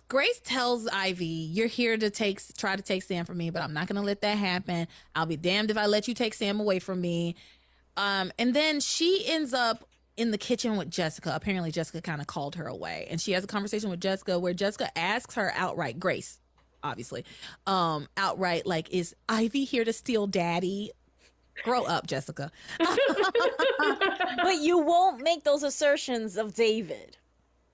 Grace tells Ivy, you're here to try to take Sam from me, but I'm not going to let that happen. I'll be damned if I let you take Sam away from me. And then she ends up in the kitchen with Jessica. Apparently Jessica kind of called her away, and she has a conversation with Jessica where Jessica asks her outright, Grace, obviously, outright, like, is Ivy here to steal daddy? Grow up, Jessica. But you won't make those assertions of David.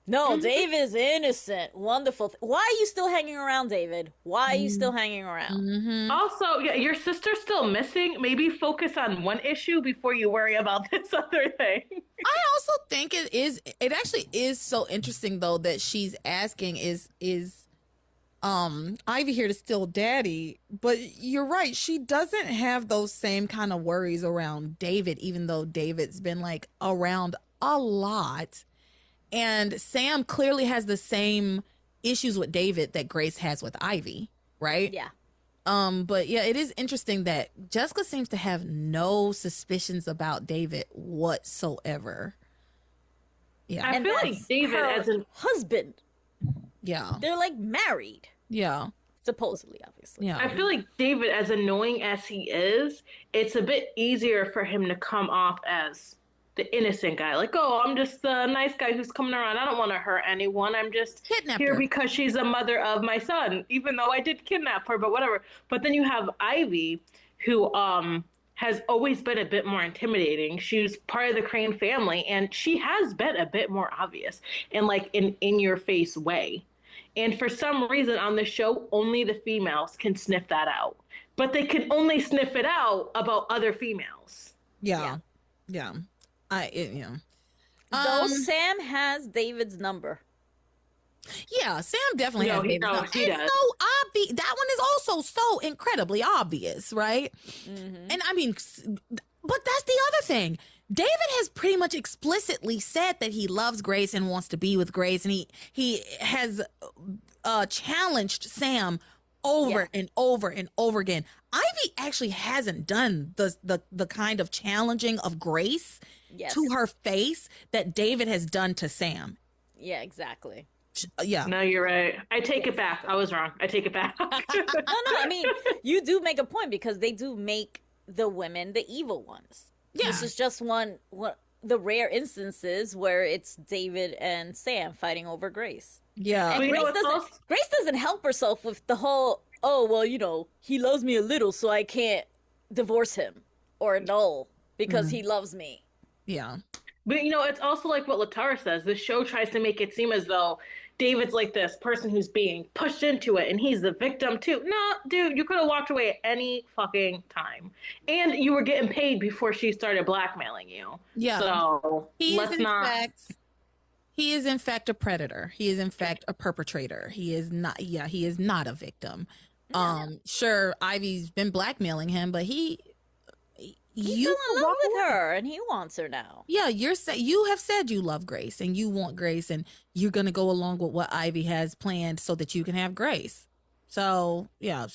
No, David is innocent. Wonderful. Why are you still hanging around, David? Why are you still hanging around? Mm-hmm. Also, your sister's still missing. Maybe focus on one issue before you worry about this other thing. I also think it actually is so interesting, though, that she's asking, is Ivy here to steal daddy? But you're right. She doesn't have those same kind of worries around David, even though David's been like around a lot. And Sam clearly has the same issues with David that Grace has with Ivy, right? Yeah. But yeah, it is interesting that Jessica seems to have no suspicions about David whatsoever. Yeah. I feel like David as a husband. Yeah. They're like married. Yeah. Supposedly, obviously. Yeah. I feel like David, as annoying as he is, it's a bit easier for him to come off as the innocent guy. Like, oh, I'm just the nice guy who's coming around. I don't want to hurt anyone. I'm just here because she's a mother of my son, even though I did kidnap her, but whatever. But then you have Ivy, who has always been a bit more intimidating. She's part of the Crane family, and she has been a bit more obvious in like an in-your-face way. And for some reason on the show, only the females can sniff that out. But they can only sniff it out about other females. Yeah. Though Sam has David's number. Yeah, Sam definitely has David's number. He does. So that one is also so incredibly obvious, right? And I mean, but that's the other thing. David has pretty much explicitly said that he loves Grace and wants to be with Grace, and he has challenged Sam over and over and over again. Ivy actually hasn't done the kind of challenging of Grace to her face that David has done to Sam. Yeah, exactly. Yeah. No, you're right. I take it back. I was wrong. I take it back. No, I mean, you do make a point because they do make the women the evil ones. Yeah. This is just the rare instances where it's David and Sam fighting over Grace. Yeah. And Grace doesn't help herself with the whole, oh, well, you know, he loves me a little, so I can't divorce him or annul because he loves me. Yeah. But, you know, it's also like what LeTara says. The show tries to make it seem as though David's like this person who's being pushed into it and he's the victim too. No, dude, you could have walked away at any fucking time. And you were getting paid before she started blackmailing you. Yeah. So he is in fact a predator. He is in fact a perpetrator. He is not a victim. Sure, Ivy's been blackmailing him, but he's still in love with her, and he wants her now. Yeah, you have said you love Grace, and you want Grace, and you're gonna go along with what Ivy has planned so that you can have Grace. So yeah,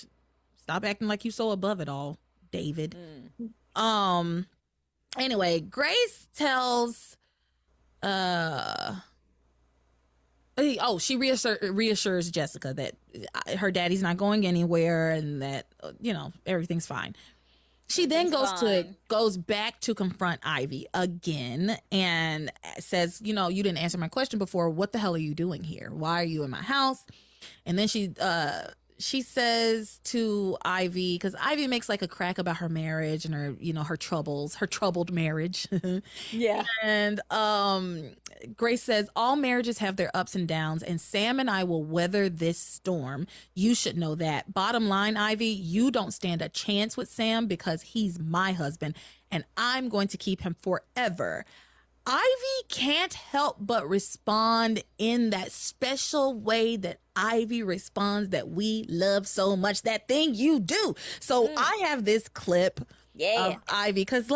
stop acting like you so above it all, David. Anyway, Grace tells, she reassures Jessica that her daddy's not going anywhere, and that everything's fine. She then goes back to confront Ivy again and says, you didn't answer my question before. What the hell are you doing here? Why are you in my house? And then she says to Ivy, because Ivy makes like a crack about her marriage and her troubled marriage. Yeah. And Grace says, all marriages have their ups and downs, and Sam and I will weather this storm. You should know that. Bottom line, Ivy, you don't stand a chance with Sam because he's my husband, and I'm going to keep him forever. Ivy can't help but respond in that special way that Ivy responds that we love so much, that thing you do. So I have this clip of Ivy because,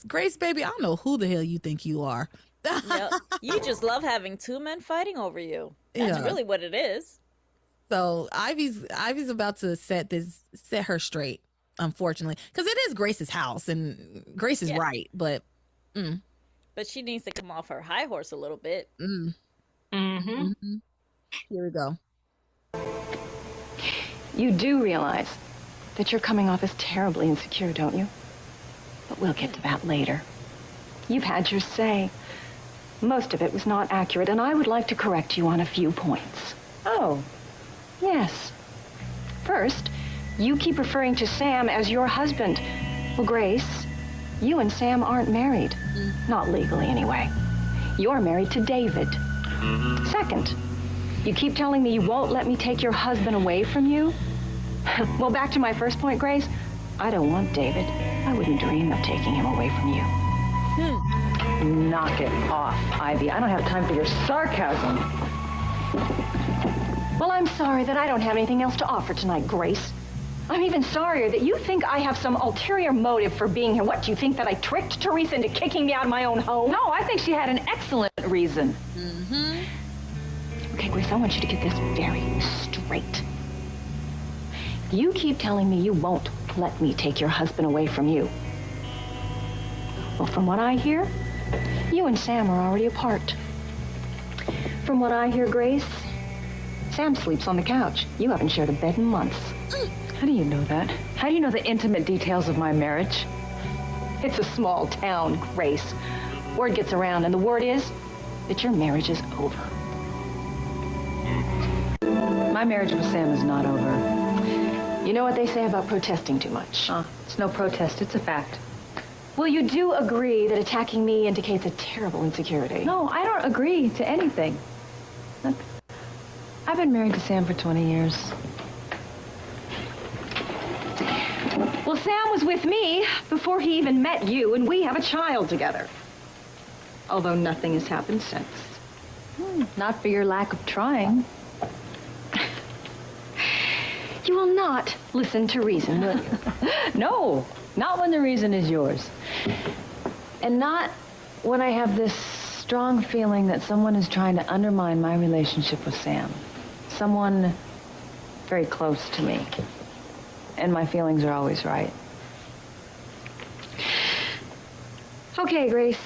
Grace, baby, I don't know who the hell you think you are. You just love having two men fighting over you. That's really what it is. So Ivy's about to set her straight, unfortunately, because it is Grace's house and Grace is right, but. But she needs to come off her high horse a little bit. Here we go. You do realize that you're coming off as terribly insecure, don't you? But we'll get to that later. You've had your say. Most of it was not accurate, and I would like to correct you on a few points. Oh, yes. First, you keep referring to Sam as your husband. Well, Grace, you and Sam aren't married. Not legally, anyway. You're married to David. Second, you keep telling me you won't let me take your husband away from you. Well, back to my first point, Grace. I don't want David. I wouldn't dream of taking him away from you. Knock it off, Ivy. I don't have time for your sarcasm. Well, I'm sorry that I don't have anything else to offer tonight, Grace. I'm even sorrier that you think I have some ulterior motive for being here. What, do you think that I tricked Teresa into kicking me out of my own home? No, I think she had an excellent reason. Okay, Grace, I want you to get this very straight. You keep telling me you won't let me take your husband away from you. Well, from what I hear, you and Sam are already apart. From what I hear, Grace, Sam sleeps on the couch. You haven't shared a bed in months. How do you know that? How do you know the intimate details of my marriage? It's a small town, Grace. Word gets around, and the word is that your marriage is over. My marriage with Sam is not over. You know what they say about protesting too much? It's no protest, it's a fact. Well, you do agree that attacking me indicates a terrible insecurity. No, I don't agree to anything. Look, I've been married to Sam for 20 years. Well, Sam was with me before he even met you, and we have a child together. Although nothing has happened since. You will not listen to reason, will you? No, not when the reason is yours. And not when I have this strong feeling that someone is trying to undermine my relationship with Sam. Someone very close to me. And my feelings are always right. Okay, Grace.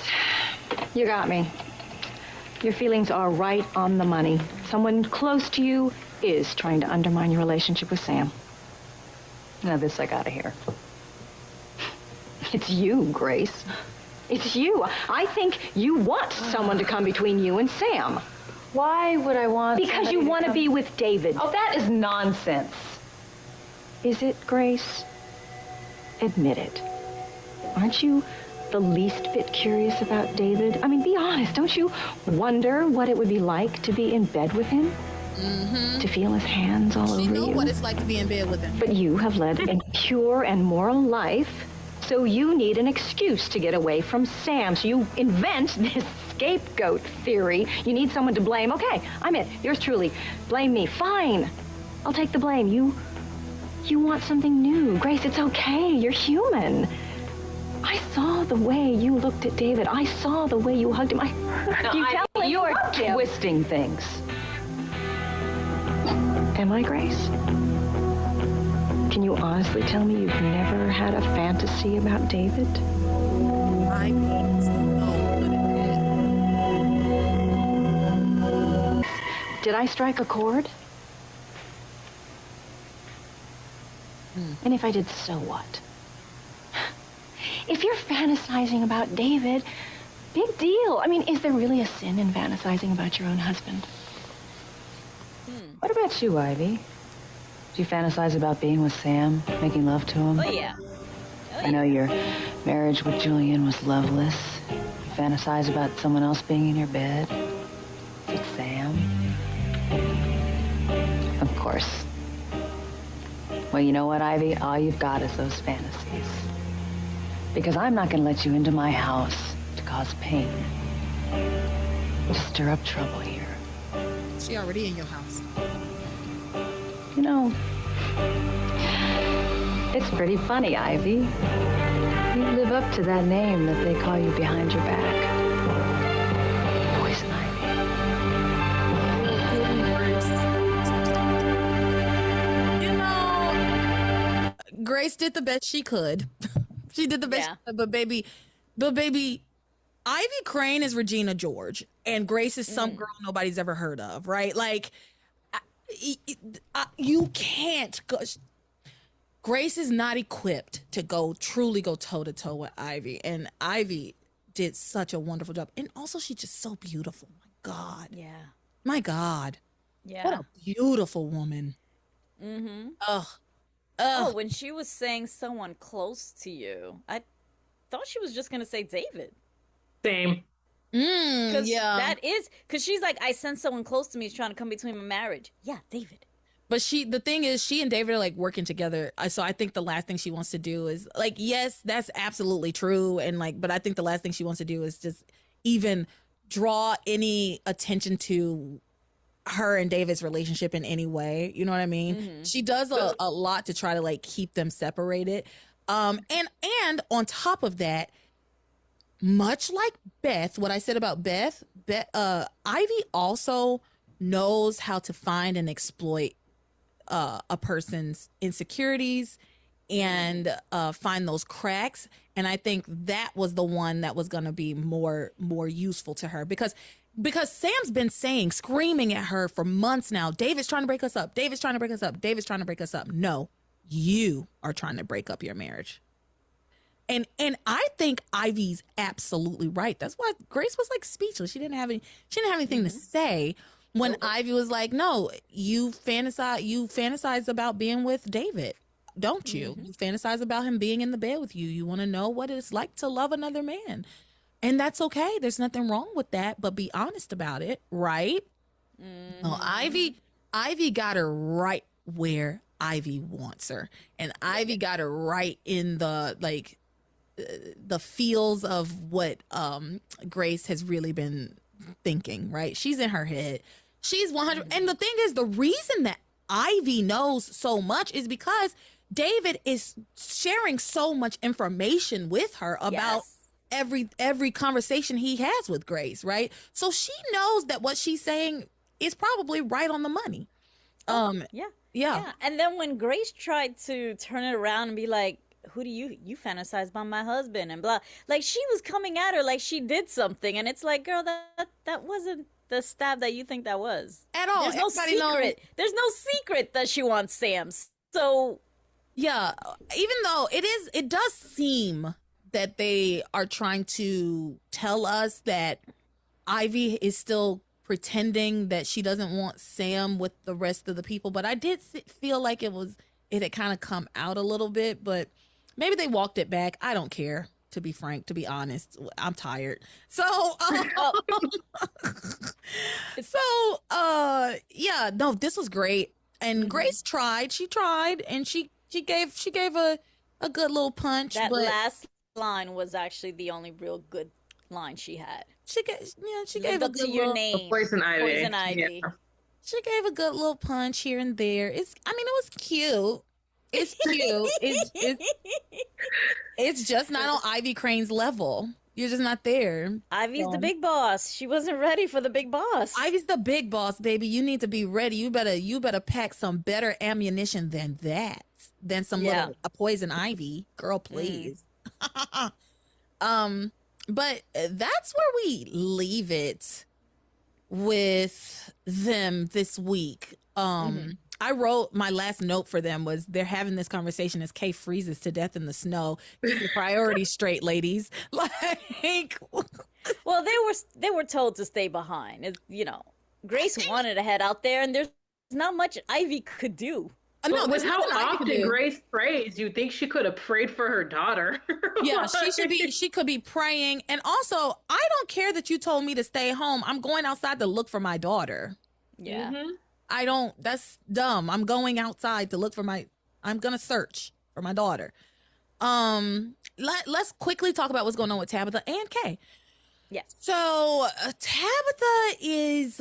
You got me. Your feelings are right on the money. Someone close to you is trying to undermine your relationship with Sam. Now this I gotta hear. It's you, Grace. It's you. I think you want someone to come between you and Sam. Why would I want Because you want to be with David. Oh, that is nonsense. Is it, Grace? Admit it. Aren't you the least bit curious about David? I mean, be honest. Don't you wonder what it would be like to be in bed with him? Mm-hmm. To feel his hands all over you? You know what it's like to be in bed with him. But you have led a pure and moral life, so you need an excuse to get away from Sam. So you invent this scapegoat theory. You need someone to blame. Okay, I'm it. Yours truly. Blame me. Fine. I'll take the blame. You want something new. Grace, it's okay. You're human. I saw the way you looked at David. I saw the way you hugged him. I heard you tell him you are loved him. twisting things. Am I, Grace? Can you honestly tell me you've never had a fantasy about David? I mean, Did I strike a chord? And if I did, so what? If you're fantasizing about David, big deal. I mean, is there really a sin in fantasizing about your own husband? What about you, Ivy? Do you fantasize about being with Sam, making love to him? Oh, yeah. I know your marriage with Julian was loveless. You fantasize about someone else being in your bed. Is it Sam? Of course. Well, you know what, Ivy? All you've got is those fantasies. Because I'm not going to let you into my house to cause pain. To stir up trouble here. she already in your house. You know, it's pretty funny, Ivy. You live up to that name that they call you behind your back. Poison Ivy. You know, Grace did the best she could. She did the best, but baby, Ivy Crane is Regina George, and Grace is some girl nobody's ever heard of, right? Like, you can't go. Grace is not equipped to truly go toe to toe with Ivy, and Ivy did such a wonderful job. And also, she's just so beautiful. My God. Yeah. My God. Yeah. What a beautiful woman. Mm-hmm. Ugh. Oh, when she was saying someone close to you, I thought she was just gonna say David. Same. That is because she's like, I sense someone close to me is trying to come between my marriage. Yeah, David. But the thing is, she and David are like working together. So I think the last thing she wants to do is like, yes, that's absolutely true. And like, but I think the last thing she wants to do is just even draw any attention to her and David's relationship in any way. You know what I mean? Mm-hmm. She does a lot to try to like keep them separated. And on top of that, much like Beth, what I said about Beth, Ivy also knows how to find and exploit a person's insecurities and find those cracks. And I think that was the one that was going to be more useful to her because Sam's been screaming at her for months now, David's trying to break us up. David's trying to break us up. David's trying to break us up. No, you are trying to break up your marriage. And I think Ivy's absolutely right. That's why Grace was like speechless. She didn't have anything to say when Ivy was like, "No, you fantasize about being with David, don't you? You fantasize about him being in the bed with you. You want to know what it's like to love another man, and that's okay. There's nothing wrong with that. But be honest about it, right?" No, Ivy got her right where Ivy wants her, and Ivy got her right in the feels of what Grace has really been thinking, right? She's in her head. She's 100. And the thing is, the reason that Ivy knows so much is because David is sharing so much information with her about every conversation he has with Grace, right? So she knows that what she's saying is probably right on the money. Yeah. And then when Grace tried to turn it around and be like, who do you fantasize about my husband and blah, like she was coming at her like she did something, and it's like, girl, that wasn't the stab that you think that was at all. There's no secret. There's no secret that she wants Sam. So yeah, even though it does seem that they are trying to tell us that Ivy is still pretending that she doesn't want Sam with the rest of the people, but I did feel like it had kind of come out a little bit, but maybe they walked it back. I don't care, to be frank, to be honest. I'm tired. So yeah, no, this was great. And Grace tried, and she gave a good little punch. That but last line was actually the only real good line she had. She gave up to your name. Poison Ivy. Yeah. She gave a good little punch here and there. It was cute. It's cute. It's just not on Ivy Crane's level. You're just not there. Ivy's the big boss. She wasn't ready for the big boss. Ivy's the big boss, baby. You need to be ready. You better pack some better ammunition than that. Than some little a poison ivy. Girl, please. But that's where we leave it with them this week. I wrote my last note for them was they're having this conversation as Kay freezes to death in the snow. Keep your priorities straight, ladies. Like, well, they were told to stay behind. Grace wanted to head out there, and there's not much Ivy could do. No, with how often Grace prays, you think she could have prayed for her daughter. Yeah, she could be praying. And also, I don't care that you told me to stay home. I'm going outside to look for my daughter. Yeah. That's dumb. I'm going outside to look for I'm going to search for my daughter. Let's quickly talk about what's going on with Tabitha and Kay. Yes. So Tabitha is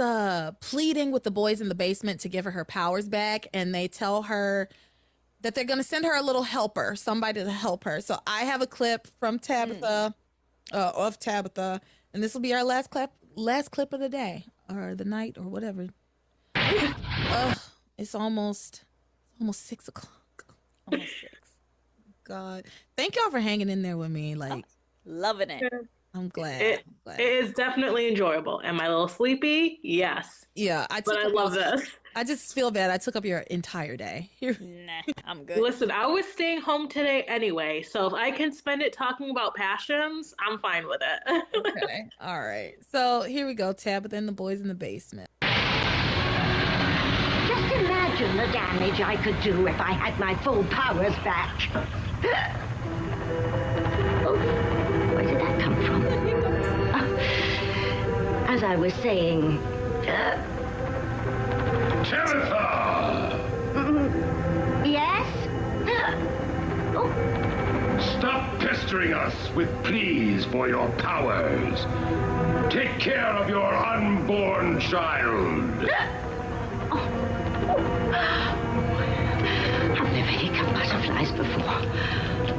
pleading with the boys in the basement to give her powers back, and they tell her that they're going to send her a little helper, somebody to help her. So I have a clip from Tabitha, of Tabitha, and this will be our last clip of the day or the night or whatever. It's almost 6 o'clock. Almost 6. God, thank y'all for hanging in there with me. Like, loving it. I'm glad. It is definitely enjoyable. Am I a little sleepy? Yes. Yeah, I love this. I just feel bad. I took up your entire day. Nah, I'm good. Listen, I was staying home today anyway, so if I can spend it talking about Passions, I'm fine with it. Okay. All right. So here we go. Tabitha and the boys in the basement. Just imagine the damage I could do if I had my full powers back. Where did that come from? As I was saying... Tabitha! Yes? Stop pestering us with pleas for your powers. Take care of your unborn child. I've never hiccup butterflies before.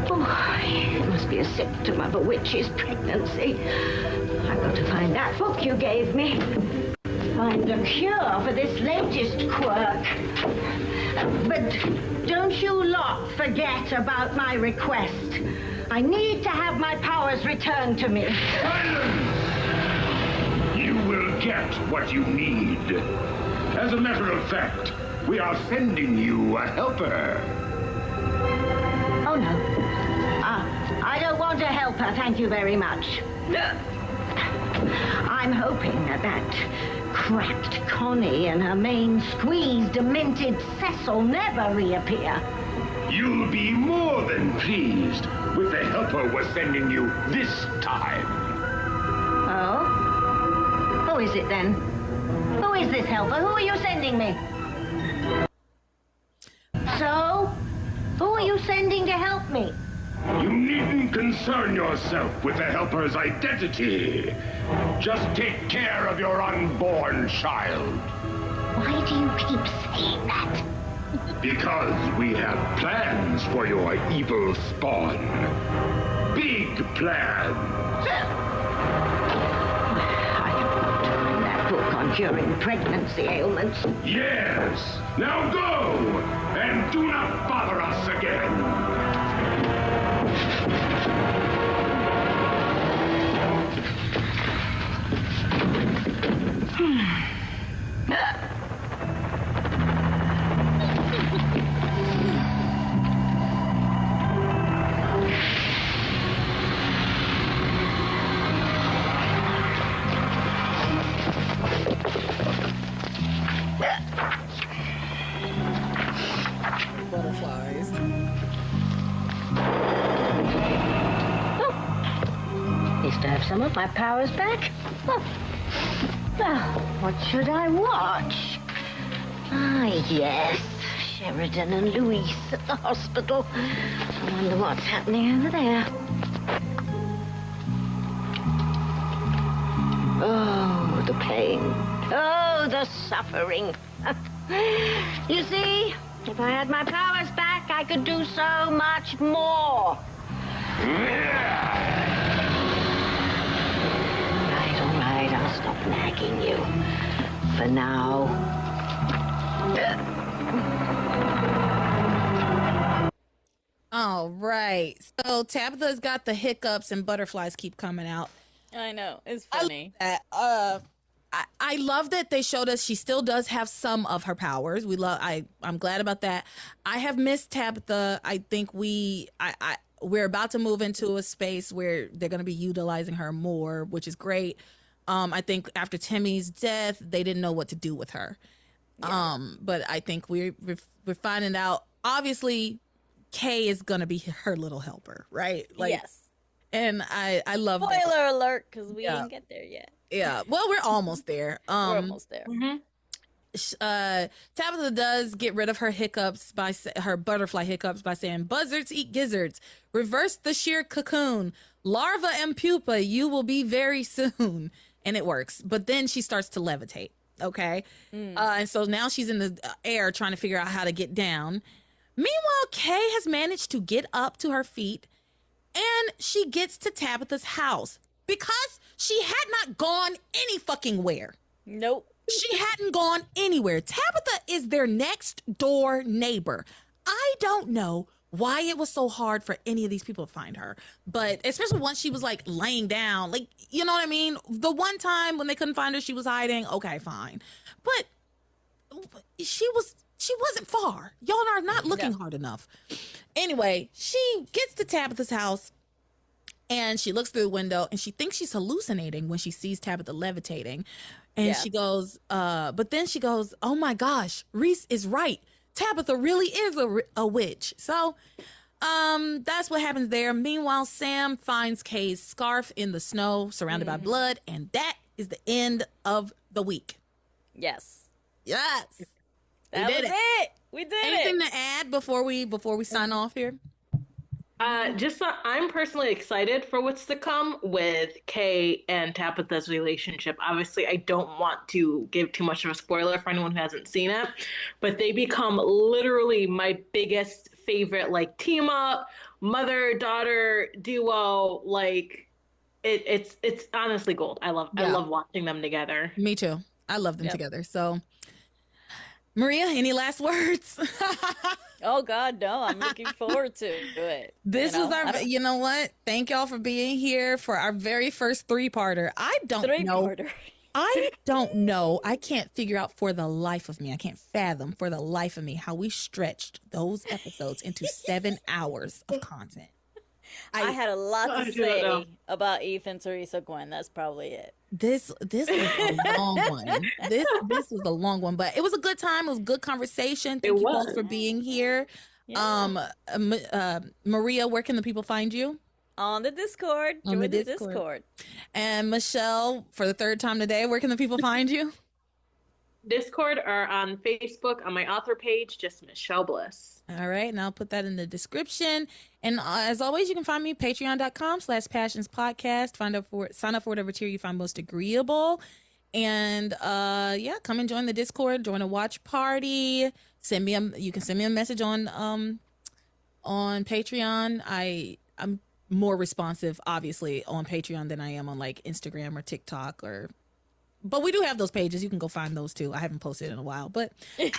Oh, it must be a symptom of a witch's pregnancy. I've got to find that book you gave me. Find a cure for this latest quirk. But don't you lot forget about my request. I need to have my powers returned to me. Silence! You will get what you need. As a matter of fact, we are sending you a helper. Oh, no. I don't want a helper, thank you very much. I'm hoping that cracked Connie and her main squeeze demented Cecil never reappear. You'll be more than pleased with the helper we're sending you this time. Oh? Who is it then? Who is this helper? Who are you sending me? So? Who are you sending to help me? You needn't concern yourself with the helper's identity. Just take care of your unborn child. Why do you keep saying that? Because we have plans for your evil spawn. Big plans. I want to find that book on curing pregnancy ailments. Yes. Now go, and do not bother us again. Butterflies. At least I have some of my powers back. Oh. Now, what should I watch? Ah, yes. Sheridan and Louise at the hospital. I wonder what's happening over there. Oh, the pain. Oh, the suffering. You see, if I had my powers back, I could do so much more. All right, I'll stop nagging you. For now. All right. So Tabitha's got the hiccups and butterflies keep coming out. I know. It's funny. I love that they showed us she still does have some of her powers. I'm glad about that. I have missed Tabitha. I think we're about to move into a space where they're going to be utilizing her more, which is great. I think after Timmy's death, they didn't know what to do with her. Yeah. But I think we're finding out. Obviously, Kay is going to be her little helper, right? Yes. And I love that. Spoiler alert, because we didn't get there yet. Yeah, well, we're almost there. We're almost there. Mm-hmm. Tabitha does get rid of her hiccups her butterfly hiccups by saying, "Buzzards eat gizzards. Reverse the sheer cocoon. Larva and pupa, you will be very soon." And it works. But then she starts to levitate. Okay, and so now she's in the air trying to figure out how to get down. Meanwhile, Kay has managed to get up to her feet, and she gets to Tabitha's house. Because she had not gone any fucking where. Nope. She hadn't gone anywhere. Tabitha is their next door neighbor. I don't know why it was so hard for any of these people to find her. But especially once she was like laying down, like, you know what I mean? The one time when they couldn't find her, she was hiding. Okay, fine. But she wasn't far. Y'all are not looking hard enough. Anyway, she gets to Tabitha's house. And she looks through the window and she thinks she's hallucinating when she sees Tabitha levitating. And she goes, but then she goes, "Oh my gosh, Reese is right. Tabitha really is a witch." So that's what happens there. Meanwhile, Sam finds Kay's scarf in the snow surrounded by blood. And that is the end of the week. Yes. Yes. That was it. We did Anything to add before we sign off here? I'm personally excited for what's to come with Kay and Tabitha's relationship. Obviously, I don't want to give too much of a spoiler for anyone who hasn't seen it, but they become literally my biggest favorite, like, team up, mother-daughter duo. Like, it's honestly gold. I love watching them together. Me too. I love them together. So, Maria, any last words? Oh God, no! I'm looking forward to it. This was our. You know what? Thank y'all for being here for our very first three-parter. I don't know. I can't figure out for the life of me. I can't fathom for the life of me how we stretched those episodes into 7 hours of content. I had a lot to say about Eve and Teresa Gwen. That's probably it. This was a long one. This was a long one, but it was a good time. It was a good conversation. Thank you both for being here. Yeah. Maria, where can the people find you? On the Discord. Join the Discord. And Michelle, for the third time today, where can the people find you? Discord or on Facebook on my author page, just Michelle Bliss. All right, and I'll put that in the description. And as always, you can find me patreon.com/passionspodcast. Sign up for whatever tier you find most agreeable. And yeah, come and join the Discord, join a watch party. You can send me a message on Patreon. I'm more responsive, obviously, on Patreon than I am on like Instagram or TikTok but we do have those pages. You can go find those too. I haven't posted in a while, but I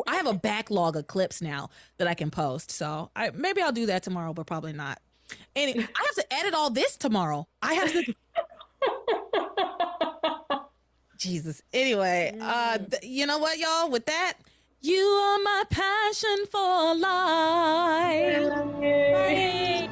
have a backlog of clips now that I can post. So maybe I'll do that tomorrow, but probably not. Anyway, I have to edit all this tomorrow. I have to. Jesus. Anyway, you know what, y'all? With that, you are my passion for life. Bye.